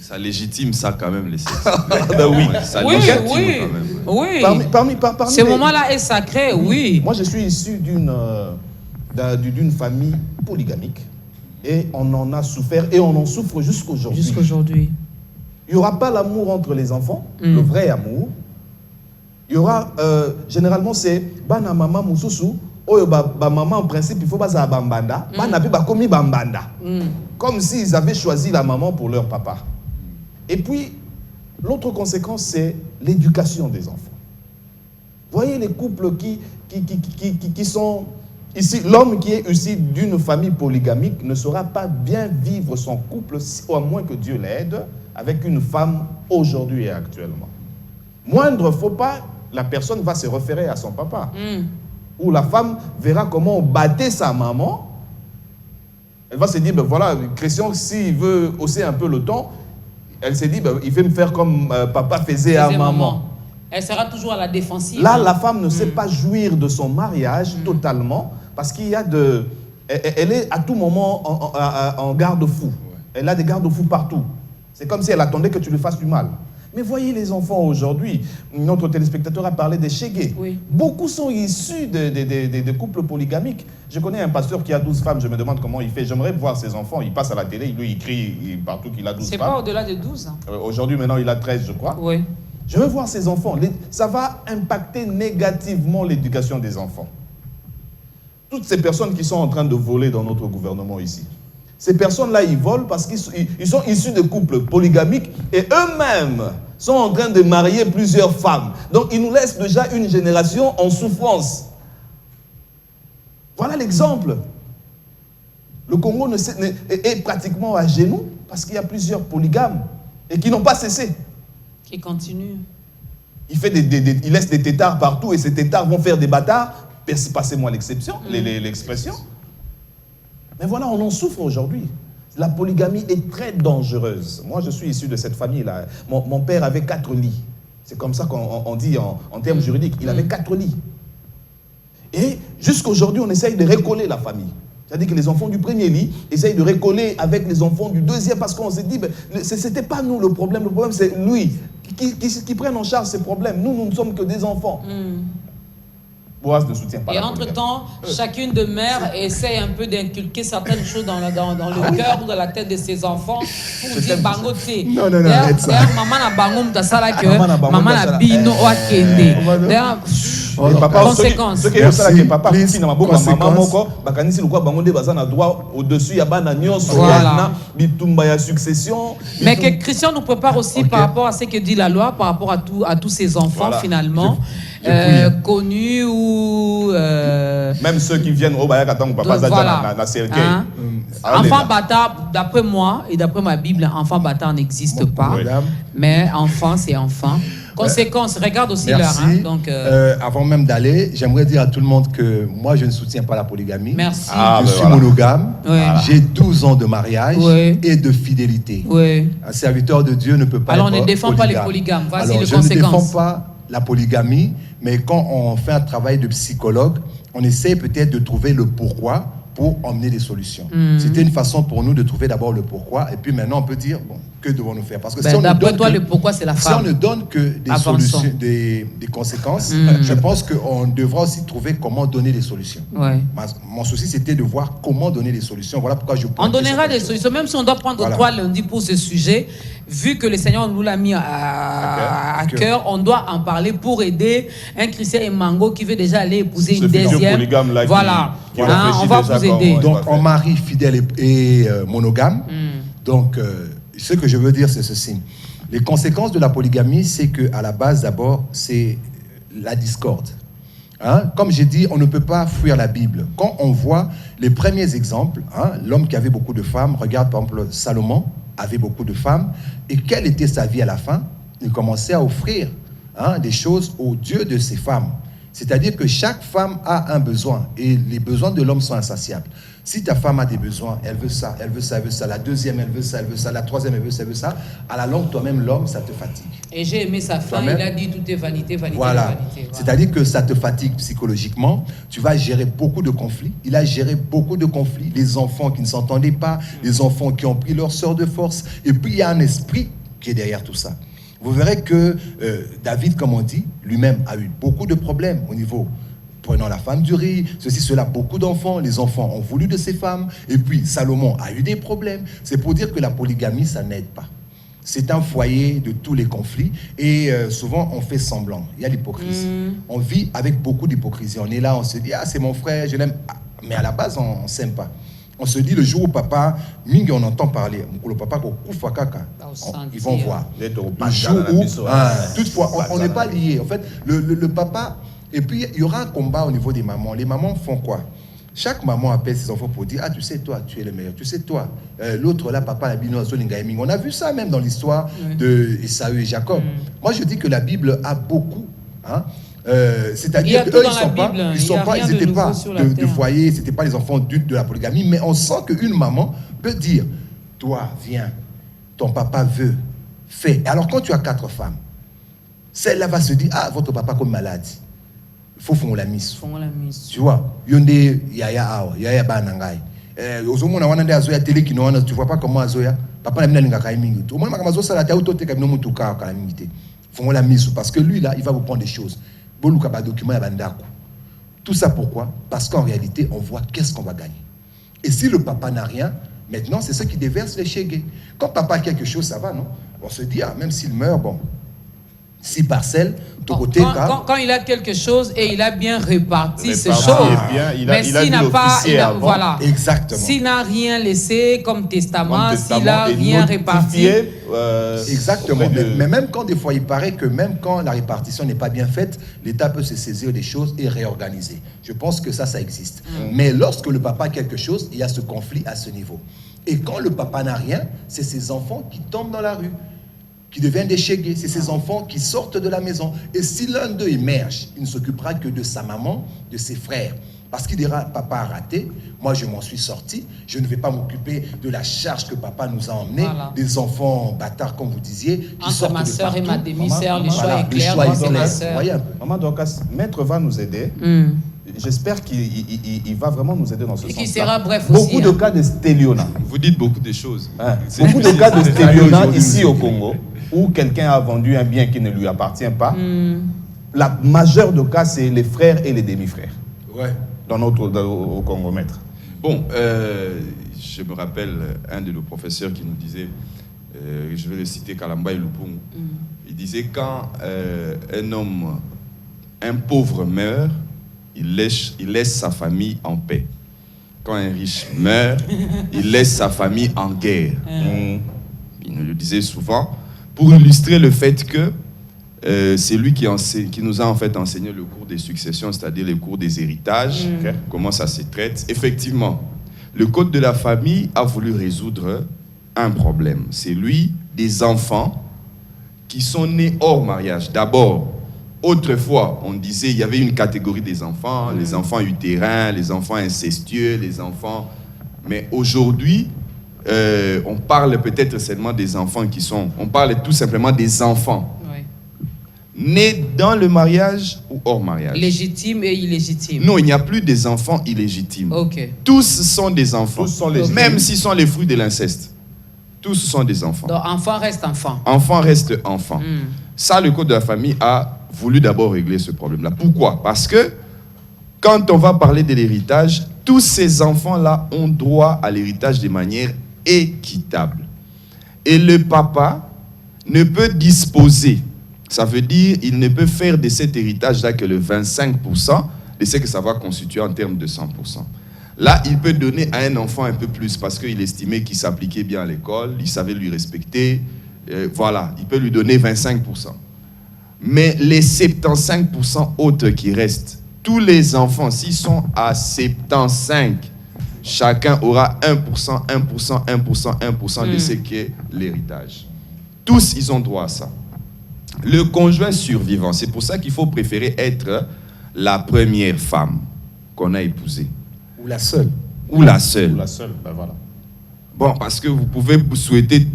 Ça légitime ça quand même, les sexes. Oui. Ça légitime quand même. Oui. Parmi ce moment-là est sacré, oui. Moi, je suis issu d'une famille polygamique et on en a souffert et on en souffre jusqu'aujourd'hui. Jusqu'aujourd'hui. Il n'y aura pas l'amour entre les enfants, le vrai amour. Il y aura, généralement, c'est Bana Mama Moussousou. Maman, en principe, il faut pas ça bambanda. Comme s'ils avaient choisi la maman pour leur papa. Et puis, l'autre conséquence, c'est l'éducation des enfants. Voyez les couples qui sont ici. L'homme qui est issu d'une famille polygamique ne saura pas bien vivre son couple, à moins que Dieu l'aide, avec une femme aujourd'hui et actuellement. Moindre faux pas, la personne va se référer à son papa. Ou la femme verra comment on battait sa maman. Elle va se dire, ben voilà, Christian, s'il veut hausser un peu le ton, elle s'est dit, ben, il fait me faire comme papa faisait à maman. Elle sera toujours à la défensive. Là, la femme ne sait pas jouir de son mariage totalement, parce qu'il y a elle est à tout moment en garde-fou. Ouais. Elle a des garde-fous partout. C'est comme si elle attendait que tu lui fasses du mal. Mais voyez les enfants aujourd'hui. Notre téléspectateur a parlé des chégués. Oui. Beaucoup sont issus de couples polygamiques. Je connais un pasteur qui a 12 femmes. Je me demande comment il fait. J'aimerais voir ses enfants. Il passe à la télé, lui, il crie partout qu'il a 12 femmes. C'est pas au-delà de 12 aujourd'hui, maintenant, il a 13, je crois. Oui. Je veux voir ses enfants. Ça va impacter négativement l'éducation des enfants. Toutes ces personnes qui sont en train de voler dans notre gouvernement ici, ces personnes-là, ils volent parce qu'ils sont issus de couples polygamiques et eux-mêmes sont en train de marier plusieurs femmes. Donc, ils nous laissent déjà une génération en souffrance. Voilà l'exemple. Le Congo est pratiquement à genoux parce qu'il y a plusieurs polygames et qui n'ont pas cessé. Qui continuent. Il laisse des têtards partout et ces têtards vont faire des bâtards. Passez-moi l'exception, l'expression. Mais voilà, on en souffre aujourd'hui. La polygamie est très dangereuse. Moi, je suis issu de cette famille-là. Mon père avait 4 lits. C'est comme ça qu'on dit en termes juridiques. Il avait 4 lits. Et jusqu'à aujourd'hui, on essaye de recoller la famille. C'est-à-dire que les enfants du premier lit essayent de recoller avec les enfants du deuxième parce qu'on s'est dit, ce n'était pas nous le problème c'est lui qui prenne en charge ses problèmes. Nous ne sommes que des enfants. Boaz ne soutient pas. Et entre-temps, chacune de mères essaie un peu d'inculquer certaines choses dans le cœur ou dans la tête de ses enfants pour dire bango te. Non, d'ailleurs, maman na bango mutasala que maman na bino o akende. D'ailleurs, conséquences. Ce qui est ça que papa si na maboka maman moko bakanisi lokwa bango nde bazana droit au-dessus ya bana nyonso na bitumba ya succession. Mais que Christian nous prépare aussi par rapport à ce que dit la loi, par rapport à tous ces enfants finalement. Connus ou même ceux qui viennent au Bayaka tant que papa Zadja na cercueil. Enfant bâtard, d'après moi et d'après ma Bible, enfant bâtard n'existe pas. Mais enfant, c'est enfant. Conséquence, regarde aussi l'heure. Donc, avant même d'aller, j'aimerais dire à tout le monde que moi, je ne soutiens pas la polygamie. Merci. Je suis monogame. J'ai 12 ans de mariage et de fidélité. Un serviteur de Dieu ne peut pas alors, être on ne défend pas les polygames. Voici les je conséquences. Je ne défends pas la polygamie, mais quand on fait un travail de psychologue, on essaie peut-être de trouver le pourquoi pour emmener des solutions. C'était une façon pour nous de trouver d'abord le pourquoi, et puis maintenant on peut dire, bon, que devons-nous faire? Parce que si on d'après toi, le pourquoi, c'est la femme. Si on ne donne que des solutions, des conséquences, je pense qu'on devra aussi trouver comment donner des solutions. Mon souci, c'était de voir comment donner des solutions. Voilà pourquoi je pense. On donnera des solutions, même si on doit prendre 3 lundis pour ce sujet. Vu que le Seigneur nous l'a mis à cœur, on doit en parler pour aider un Christian et Mango qui veut déjà aller épouser une deuxième. Voilà, on va vous aider. Donc, on marie fidèle et monogame. Donc, ce que je veux dire, c'est ceci. Les conséquences de la polygamie, c'est qu'à la base, d'abord, c'est la discorde. Comme j'ai dit, on ne peut pas fuir la Bible. Quand on voit les premiers exemples, l'homme qui avait beaucoup de femmes, regarde par exemple Salomon, avait beaucoup de femmes, et quelle était sa vie à la fin? Il commençait à offrir des choses au Dieu de ses femmes. C'est-à-dire que chaque femme a un besoin, et les besoins de l'homme sont insatiables. Si ta femme a des besoins, elle veut ça, elle veut ça, elle veut ça, la deuxième, elle veut ça, la troisième, elle veut ça, à la longue, toi-même, l'homme, ça te fatigue. Et j'ai aimé sa fin, il a dit tout est vanité, vanité, voilà. Vanité. Voilà. C'est-à-dire que ça te fatigue psychologiquement, tu vas gérer beaucoup de conflits. Il a géré beaucoup de conflits, les enfants qui ne s'entendaient pas, les enfants qui ont pris leur sœur de force, et puis il y a un esprit qui est derrière tout ça. Vous verrez que David, comme on dit, lui-même a eu beaucoup de problèmes au niveau, prenant la femme du riz, ceci, cela, beaucoup d'enfants, les enfants ont voulu de ces femmes, et puis Salomon a eu des problèmes. C'est pour dire que la polygamie, ça n'aide pas. C'est un foyer de tous les conflits, et souvent on fait semblant, il y a l'hypocrisie. On vit avec beaucoup d'hypocrisie, on est là, on se dit, ah c'est mon frère, je l'aime, mais à la base on ne s'aime pas. On se dit le jour où papa, Mingi, on entend parler, le papa, ils vont voir. Le jour où, toutefois, on n'est pas liés. En fait, le papa, et puis il y aura un combat au niveau des mamans. Les mamans font quoi? Chaque maman appelle ses enfants pour dire, ah tu sais toi, tu es le meilleur, tu sais toi. L'autre là, papa, la Bible, on a vu ça même dans l'histoire de Esaü et Jacob. Moi je dis que la Bible a beaucoup, c'est-à-dire qu'eux, ils n'étaient pas de foyer, ce n'étaient pas les enfants de la polygamie, mais on sent qu'une maman peut dire, toi, viens, ton papa veut, fais. Alors quand tu as 4 femmes, celle-là va se dire, ah, votre papa comme malade, il faut faire la mise. Tu vois, yonde yaya banangai. Ozomona wanande azoya télé qui non, tu vois pas comment azoya. Papa n'a mis la mingi. Tout le monde m'a dit ça la théo tote comme nous tout cas la mingi. Faut la mise parce que lui là, il va vous prendre des choses. Boluka ba document ya bandako. Tout ça pourquoi? Parce qu'en réalité, on voit qu'est-ce qu'on va gagner. Et si le papa n'a rien, maintenant c'est ceux qui déversent les chégués. Quand papa a quelque chose, ça va, non? On se dit ah, même s'il meurt, bon. 6 parcelles, quand il a quelque chose et il a bien réparti ces choses. Mais s'il n'a pas, voilà. Exactement. S'il n'a rien laissé comme testament, s'il n'a rien réparti. Exactement. Mais même quand des fois il paraît que même quand la répartition n'est pas bien faite, l'État peut se saisir des choses et réorganiser. Je pense que ça existe. Mais lorsque le papa a quelque chose, il y a ce conflit à ce niveau. Et quand le papa n'a rien, c'est ses enfants qui tombent dans la rue, qui deviennent des chégués, c'est ses enfants qui sortent de la maison. Et si l'un d'eux émerge, il ne s'occupera que de sa maman, de ses frères. Parce qu'il dira, papa a raté, moi je m'en suis sorti, Je ne vais pas m'occuper de la charge que papa nous a emmenée, Voilà. des enfants bâtards, comme vous disiez, qui Entre sortent ma de sœur et partout. ma demi-sœur, le choix Voilà, est le clair. choix donc est c'est ma clair. sœur. Voyez un peu. Maman Dorcas, Maître va nous aider. J'espère qu'il va vraiment nous aider dans ce Et sens-là. qu'il sera bref aussi. Beaucoup de cas de stéliona. Vous dites beaucoup de choses. Beaucoup de cas de stéliona ici au Congo, où quelqu'un a vendu un bien qui ne lui appartient pas. La majeure de cas, c'est les frères et les demi-frères. Ouais. Au Congo, maître. Bon, je me rappelle un de nos professeurs qui nous disait, je vais le citer, Kalamba Lupung, il disait quand un pauvre meurt, il laisse sa famille en paix. Quand un riche meurt, il laisse sa famille en guerre. Il nous le disait souvent, pour illustrer le fait que c'est lui qui nous a en fait enseigné le cours des successions, c'est-à-dire le cours des héritages, comment ça se traite. Effectivement, le code de la famille a voulu résoudre un problème. C'est lui des enfants qui sont nés hors mariage. D'abord, autrefois, on disait il y avait une catégorie des enfants, les enfants utérins, les enfants incestueux, les enfants... Mais aujourd'hui, on parle peut-être seulement des enfants qui sont... On parle tout simplement des enfants nés dans le mariage ou hors mariage. Légitime et illégitime. Non, il n'y a plus des enfants illégitimes. Ok. Tous sont des enfants. Tous sont légitimes. Même s'ils sont les fruits de l'inceste. Tous sont des enfants. Donc, enfant reste enfant. Enfant reste enfant. Ça, le code de la famille a voulu d'abord régler ce problème-là. Pourquoi? Parce que quand on va parler de l'héritage, tous ces enfants-là ont droit à l'héritage de manière équitable. Et le papa ne peut disposer, ça veut dire il ne peut faire de cet héritage-là que le 25% de ce que ça va constituer en termes de 100%. Là, il peut donner à un enfant un peu plus parce qu'il estimait qu'il s'appliquait bien à l'école, il savait lui respecter. Voilà, il peut lui donner 25%. Mais les 75% autres qui restent, tous les enfants, s'ils sont à 75, chacun aura 1%, 1%, 1%, 1% de ce qu'est l'héritage. Tous, ils ont droit à ça. Le conjoint survivant, c'est pour ça qu'il faut préférer être la première femme qu'on a épousée. Ou la seule. Ou la seule. Ou la seule, ben voilà. Bon, parce que vous pouvez souhaiter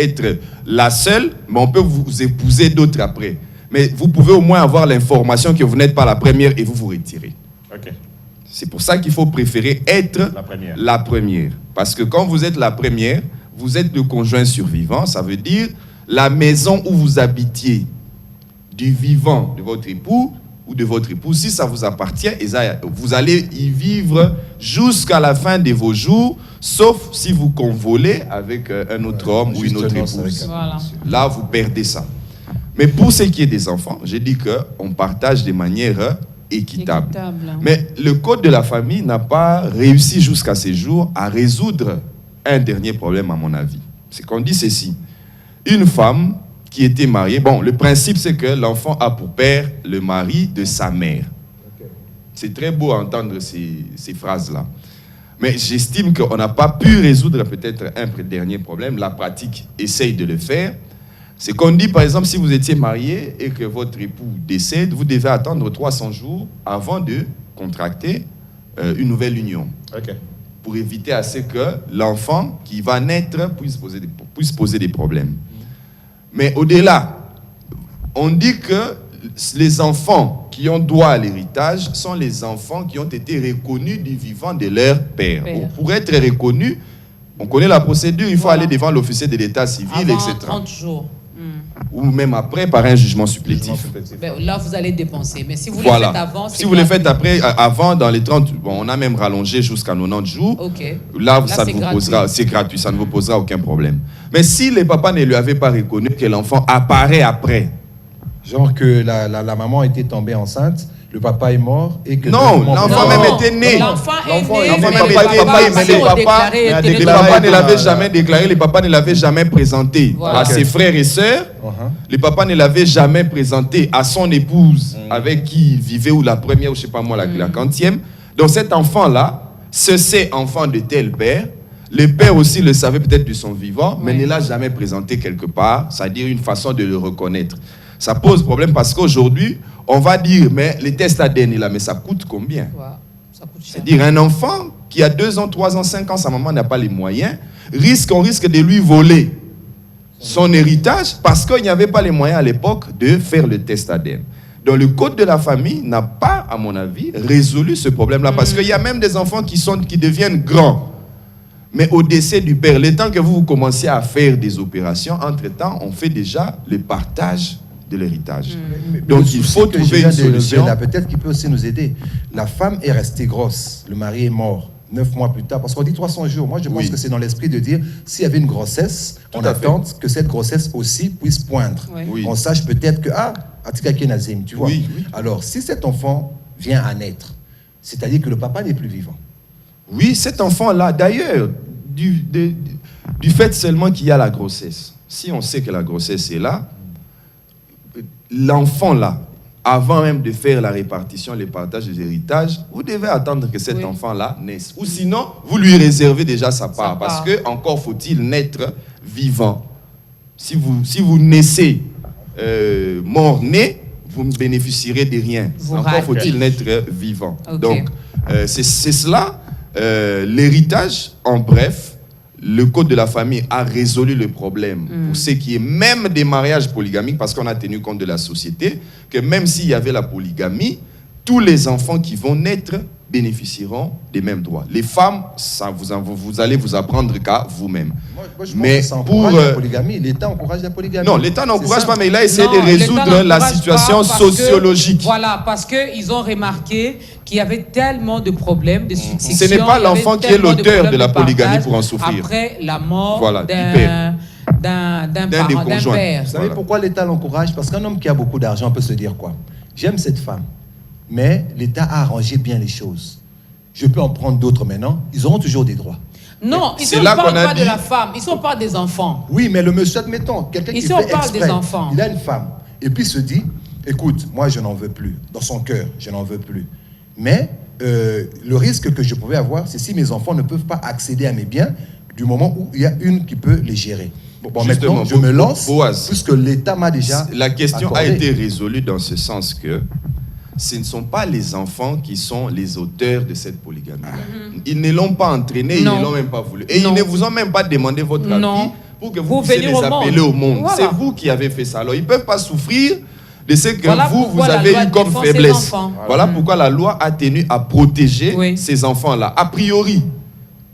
être la seule, mais on peut vous épouser d'autres après. Mais vous pouvez au moins avoir l'information que vous n'êtes pas la première et vous vous retirez. Ok. C'est pour ça qu'il faut préférer être la première. Parce que quand vous êtes la première, vous êtes le conjoint survivant. Ça veut dire la maison où vous habitiez du vivant de votre époux ou de votre épouse, si ça vous appartient, vous allez y vivre jusqu'à la fin de vos jours, sauf si vous convolez avec un autre homme ou une autre épouse. Voilà. Là, vous perdez ça. Mais pour ce qui est des enfants, j'ai dit qu'on partage de manière équitable. Mais le code de la famille n'a pas réussi jusqu'à ces jours à résoudre un dernier problème, à mon avis. C'est qu'on dit ceci. Une femme qui était mariée, bon, le principe c'est que l'enfant a pour père le mari de sa mère. C'est très beau à entendre ces phrases-là. Mais j'estime qu'on n'a pas pu résoudre peut-être un dernier problème. La pratique essaye de le faire. C'est qu'on dit, par exemple, si vous étiez marié et que votre époux décède, vous devez attendre 300 jours avant de contracter une nouvelle union. Ok. Pour éviter à ce que l'enfant qui va naître puisse poser des problèmes. Mais au-delà, on dit que les enfants qui ont droit à l'héritage sont les enfants qui ont été reconnus du vivant de leur père. Pour être reconnu, on connaît la procédure, il faut aller devant l'officier de l'état civil, avant etc. 30 jours. Ou même après par un jugement supplétif. Ben, là, vous allez dépenser. Mais si vous Voilà. le faites avant, c'est si vous le faites après, avant, dans les 30, bon, on a même rallongé jusqu'à 90 jours. Ok. Là, ça ne vous posera, c'est gratuit, ça ne vous posera aucun problème. Mais si les papas ne lui avaient pas reconnu que l'enfant apparaît après, genre que la maman était tombée enceinte, le papa est mort et que... Non, l'enfant même était né. L'enfant est né, L'enfant mais même les était papas né, mais les papas ne l'avaient jamais déclaré, les papas ne l'avaient jamais présenté à ses frères et sœurs. Les papas ne l'avaient jamais présenté à son épouse avec qui il vivait, ou la première, ou je ne sais pas moi, la quantième. Donc cet enfant-là, c'est enfant de tel père. Le père aussi le savait peut-être de son vivant, mais ne l'a jamais présenté quelque part, c'est-à-dire une façon de le reconnaître. Ça pose problème parce qu'aujourd'hui, on va dire, mais les tests ADN là, mais ça coûte combien? Ça coûte cher. C'est-à-dire un enfant qui a 2 ans, 3 ans, 5 ans, sa maman n'a pas les moyens, on risque de lui voler son héritage parce qu'il n'y avait pas les moyens à l'époque de faire le test ADN. Donc le code de la famille n'a pas, à mon avis, résolu ce problème-là. Parce qu'il y a même des enfants qui deviennent grands. Mais au décès du père, le temps que vous commencez à faire des opérations, entre-temps, on fait déjà le partage de l'héritage. Donc il faut trouver une solution. Peut-être qu'il peut aussi nous aider. La femme est restée grosse, le mari est mort 9 mois plus tard, parce qu'on dit 300 jours. Moi, je pense que c'est dans l'esprit de dire, s'il y avait une grossesse, on attend que cette grossesse aussi puisse poindre. On sache peut-être que, Atika Kenazim, tu vois. Alors, si cet enfant vient à naître, c'est-à-dire que le papa n'est plus vivant. Oui, cet enfant-là, d'ailleurs, du fait seulement qu'il y a la grossesse, si on sait que la grossesse est là, l'enfant-là, avant même de faire la répartition, le partage des héritages, vous devez attendre que cet enfant-là naisse. Ou sinon, vous lui réservez déjà sa part. Parce que encore faut-il naître vivant. Si vous naissez mort-né, vous ne bénéficierez de rien. Encore faut-il naître vivant. Donc, c'est cela, l'héritage, en bref. Le code de la famille a résolu le problème pour ce qui est même des mariages polygamiques, parce qu'on a tenu compte de la société, que même s'il y avait la polygamie, tous les enfants qui vont naître bénéficieront des mêmes droits. Les femmes, ça, vous allez vous apprendre qu'à vous-même. Moi, je mais pense que pour la polygamie, l'État encourage la polygamie. Non, l'État n'encourage pas, mais il a essayé de résoudre la situation sociologique. Voilà, parce qu'ils ont remarqué qu'il y avait tellement de problèmes de succession. Ce n'est pas l'enfant qui est l'auteur de la polygamie pour en souffrir. Après la mort d'un parent, d'un père. Vous savez pourquoi l'État l'encourage? Parce qu'un homme qui a beaucoup d'argent peut se dire quoi? J'aime cette femme, mais l'État a arrangé bien les choses. Je peux en prendre d'autres maintenant. Ils auront toujours des droits. Non, ici on ne parle pas de la femme, ici on parle des enfants. Oui, mais le monsieur, admettons, quelqu'un qui fait exprès, il a une femme, et puis se dit, écoute, moi je n'en veux plus. Dans son cœur, je n'en veux plus. Mais le risque que je pouvais avoir, c'est si mes enfants ne peuvent pas accéder à mes biens, du moment où il y a une qui peut les gérer. Bon, maintenant, je me lance, puisque l'État m'a déjà La question accordé. a été résolue dans ce sens que ce ne sont pas les enfants qui sont les auteurs de cette polygamie. Ils ne l'ont pas entraîné, ils ne l'ont même pas voulu. Et ils ne vous ont même pas demandé votre avis pour que vous puissiez les appeler au monde. Voilà. C'est vous qui avez fait ça. Alors, ils ne peuvent pas souffrir de ce que vous avez eu comme faiblesse. Voilà pourquoi la loi a tenu à protéger ces enfants-là. A priori,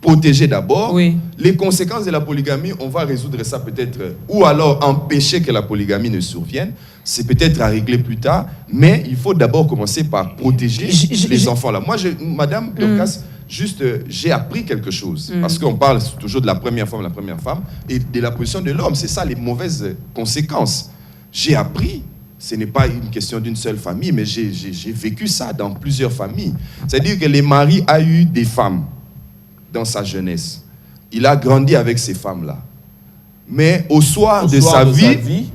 protéger d'abord. Les conséquences de la polygamie, on va résoudre ça peut-être, ou alors empêcher que la polygamie ne survienne. C'est peut-être à régler plus tard, mais il faut d'abord commencer par protéger les enfants-là. Moi, Madame Dorcas, juste, j'ai appris quelque chose. Parce qu'on parle toujours de la première femme, et de la position de l'homme. C'est ça, les mauvaises conséquences. J'ai appris, ce n'est pas une question d'une seule famille, mais j'ai vécu ça dans plusieurs familles. C'est-à-dire que le mari a eu des femmes dans sa jeunesse. Il a grandi avec ces femmes-là. Mais au soir de sa vie,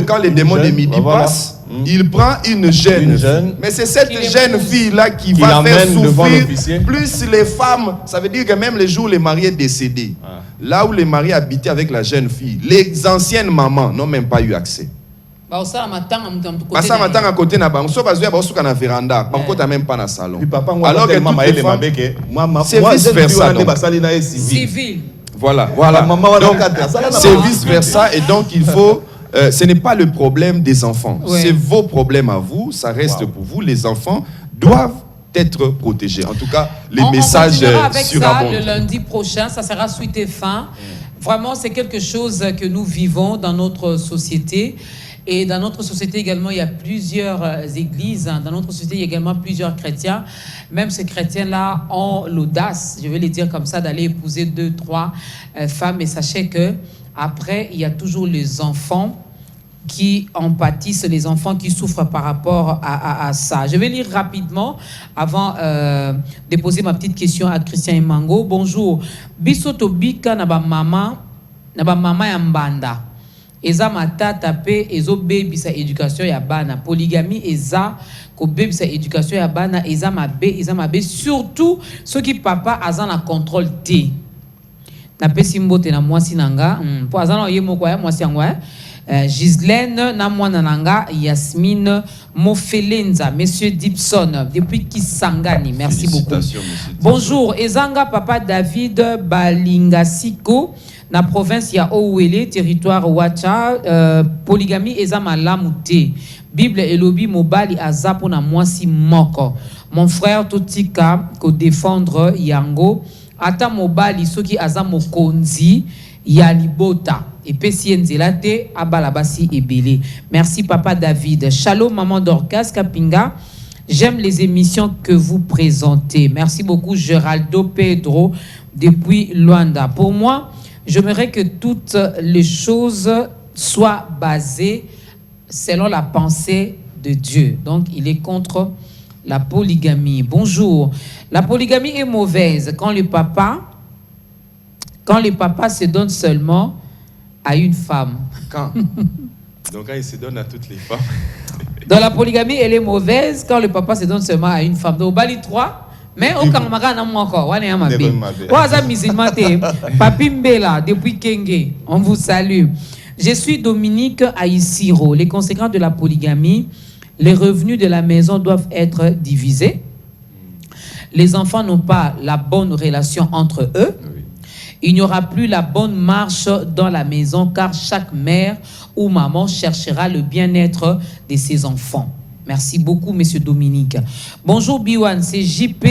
quand les démons de midi passent, il prend une jeune. Mais c'est cette jeune fille-là qui va faire souffrir plus les femmes. Ça veut dire que même les jours où le mari est décédé, là où le mari habitait avec la jeune fille, les anciennes mamans n'ont même pas eu accès. Ça matin à côté na bango, so bazouya ba suka na véranda, bango ta même pas na salon. Alors que toutes les femmes, c'est vice versa. Civil. Voilà. Donc c'est vice versa et donc il faut. Ce n'est pas le problème des enfants, c'est vos problèmes à vous. Ça reste pour vous. Les enfants doivent être protégés. En tout cas, les messages surabondent. Le lundi prochain, ça sera suite et fin. Vraiment, c'est quelque chose que nous vivons dans notre société. Et dans notre société également, il y a plusieurs églises. Dans notre société, il y a également plusieurs chrétiens. Même ces chrétiens-là ont l'audace, je vais les dire comme ça, d'aller épouser 2, 3 femmes. Et sachez que après, il y a toujours les enfants qui en pâtissent, les enfants qui souffrent par rapport à ça. Je vais lire rapidement avant de poser ma petite question à Christian Emango. Bonjour. Bisoto bika na ba mama ya mbanda. Eza matata pe ezo baby sa éducation ya bana. Polygamie eza ko baby sa éducation ya bana eza mabe surtout ceux qui papa azan na contrôle T. Na pesi mbote na mwasi nanga po azan na yemo kwa ya mwasi ngwa. Gislaine Namwanananga, Yasmine Mofelenza, Monsieur Dipson, depuis Kisangani. Merci beaucoup. Bonjour, Ezanga Papa David Balingasiko, na province ya Ouele, territoire Wacha, polygamie Ezama Lamute. Bible Elobi Mobali Azapo na Mwasi Moko. Mon frère Totika ko défendre Yango. Ata Mobali Soki Azamo Konzi Yalibota. Et Pesienzelate Abalabasi Ebele. Merci Papa David. Shalom Maman Dorcas Kapinga. J'aime les émissions que vous présentez. Merci beaucoup Geraldo Pedro depuis Luanda. Pour moi, j'aimerais que toutes les choses soient basées selon la pensée de Dieu. Donc, il est contre la polygamie. Bonjour. La polygamie est mauvaise quand les papas se donnent seulement à une femme. Quand Donc, quand il se donne à toutes les femmes. Dans la polygamie, elle est mauvaise quand le papa se donne seulement à une femme. Donc, au Bali 3, mais au Kamara, on a encore. On est à ma vie. Papi Mbela, depuis Kenge, on vous salue. Je suis Dominique Aïsiro. Les conséquences de la polygamie, les revenus de la maison doivent être divisés. Les enfants n'ont pas la bonne relation entre eux. Il n'y aura plus la bonne marche dans la maison car chaque mère ou maman cherchera le bien-être de ses enfants. Merci beaucoup, Monsieur Dominique. Bonjour Biwan, c'est JP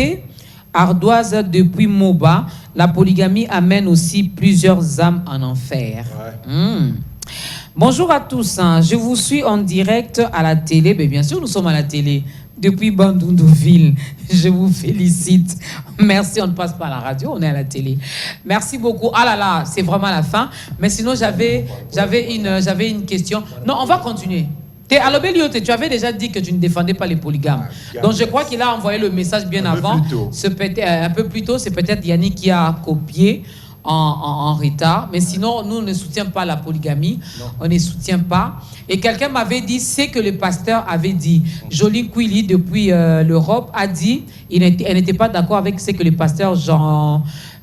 Ardoise depuis Moba. La polygamie amène aussi plusieurs âmes en enfer. Bonjour à tous, je vous suis en direct à la télé. Bien sûr, nous sommes à la télé depuis Bandundouville. Je vous félicite. Merci, on ne passe pas à la radio, on est à la télé. Merci beaucoup. Ah là là, c'est vraiment la fin. Mais sinon, j'avais une question. Non, on va continuer. À l'Obéliote, tu avais déjà dit que tu ne défendais pas les polygames. Donc je crois qu'il a envoyé le message bien avant. Un peu plus tôt, c'est peut-être Yannick qui a copié en retard. Mais sinon, nous ne soutiens pas la polygamie. Non. On ne soutient pas. Et quelqu'un m'avait dit, c'est que le pasteur avait dit. Jolie Quilly, depuis l'Europe, a dit, elle n'était pas d'accord avec ce que le pasteur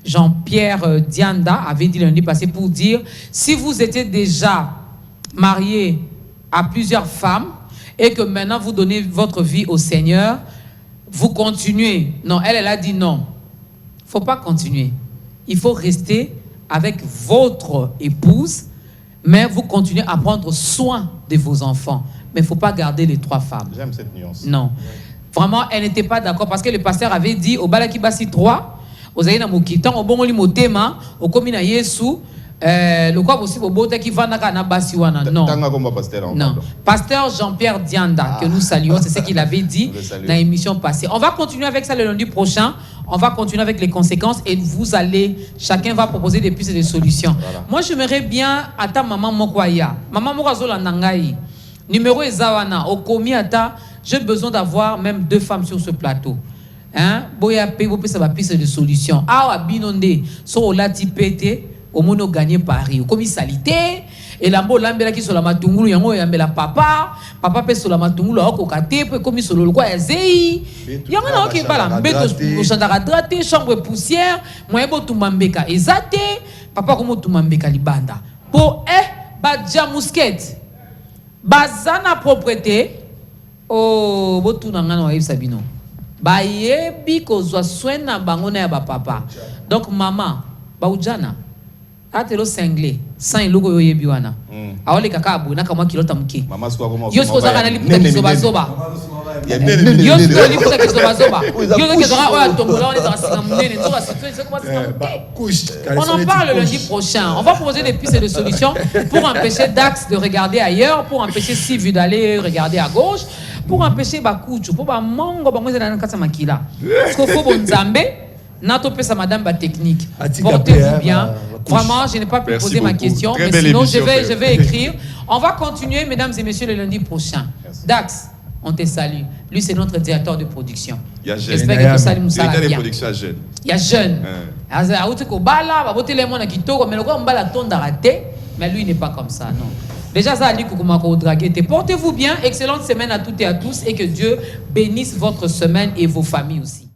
Jean-Pierre Dianda avait dit lundi passé pour dire, si vous étiez déjà marié à plusieurs femmes et que maintenant vous donnez votre vie au Seigneur, vous continuez. Non, elle a dit non. Il ne faut pas continuer. Il faut rester avec votre épouse, mais vous continuez à prendre soin de vos enfants. Mais il ne faut pas garder les 3 femmes. J'aime cette nuance. Non. Vraiment, elle n'était pas d'accord parce que le pasteur avait dit au Balaki Basi 3, aux Aïna Mokitan, au Bongoli Motema, au Komina Yesu, le quoi possible au Bote qui va na Basiwana. Non. Non. Pasteur Jean-Pierre Dianda, que nous saluons, c'est ce qu'il avait dit dans l'émission passée. On va continuer avec ça le lundi prochain. On va continuer avec les conséquences et chacun va proposer des pistes et des solutions. Voilà. Moi, j'aimerais bien à ta maman Mokwaya. Maman Mokazola Nangaï. Numéro Ezawana. Au Komi Ata, j'ai besoin d'avoir même 2 femmes sur ce plateau. Hein? Boya Pebo, ça va piste de solutions. Ah, Binonde, so la tipete. Au mono gagné Paris, comme salité et lambo lambela qui sur la matungulu yango yambela papa pe sur la matungulu oko kate pe comme sur le quoi ezei yango na ok bala mbeto chandara draté chambre poussière moyen bo tumambeka ezate papa comme tumambeka libanda po badja musket bazana propriété o botu na ngana wa sabino ba yebi ko zwa soin na bango na ya ba papa donc maman ba ujana atelo singlé sans logo yo yebiwana awole kaka abu na kama kilota mke mama siko kama yo siko zaka na liputa kisoba zoba yo siko liputa kisoba zoba yo siko zaka oya tombola on est dans singa munene nzoka c'est comment c'est on en parle lundi prochain. On va proposer des pistes de solutions pour empêcher Dax de regarder ailleurs, pour empêcher Sivu d'aller regarder à gauche, pour empêcher Bakuchu, pour ba mongo ba mweze na nkasa makila parce qu'il faut bonzambe Nato pesa madame ba technique. Portez-vous bien. Vraiment, je n'ai pas pu poser ma question, mais sinon je vais écrire. On va continuer, mesdames et messieurs, le lundi prochain. Dax, on te salue. Lui, c'est notre directeur de production. J'espère que tu salues Moussa bien. Il y a jeune. Mais lui, il n'est pas comme ça, non. Déjà, ça a dit que portez-vous bien. Excellente semaine à toutes et à tous et que Dieu bénisse votre semaine et vos familles aussi.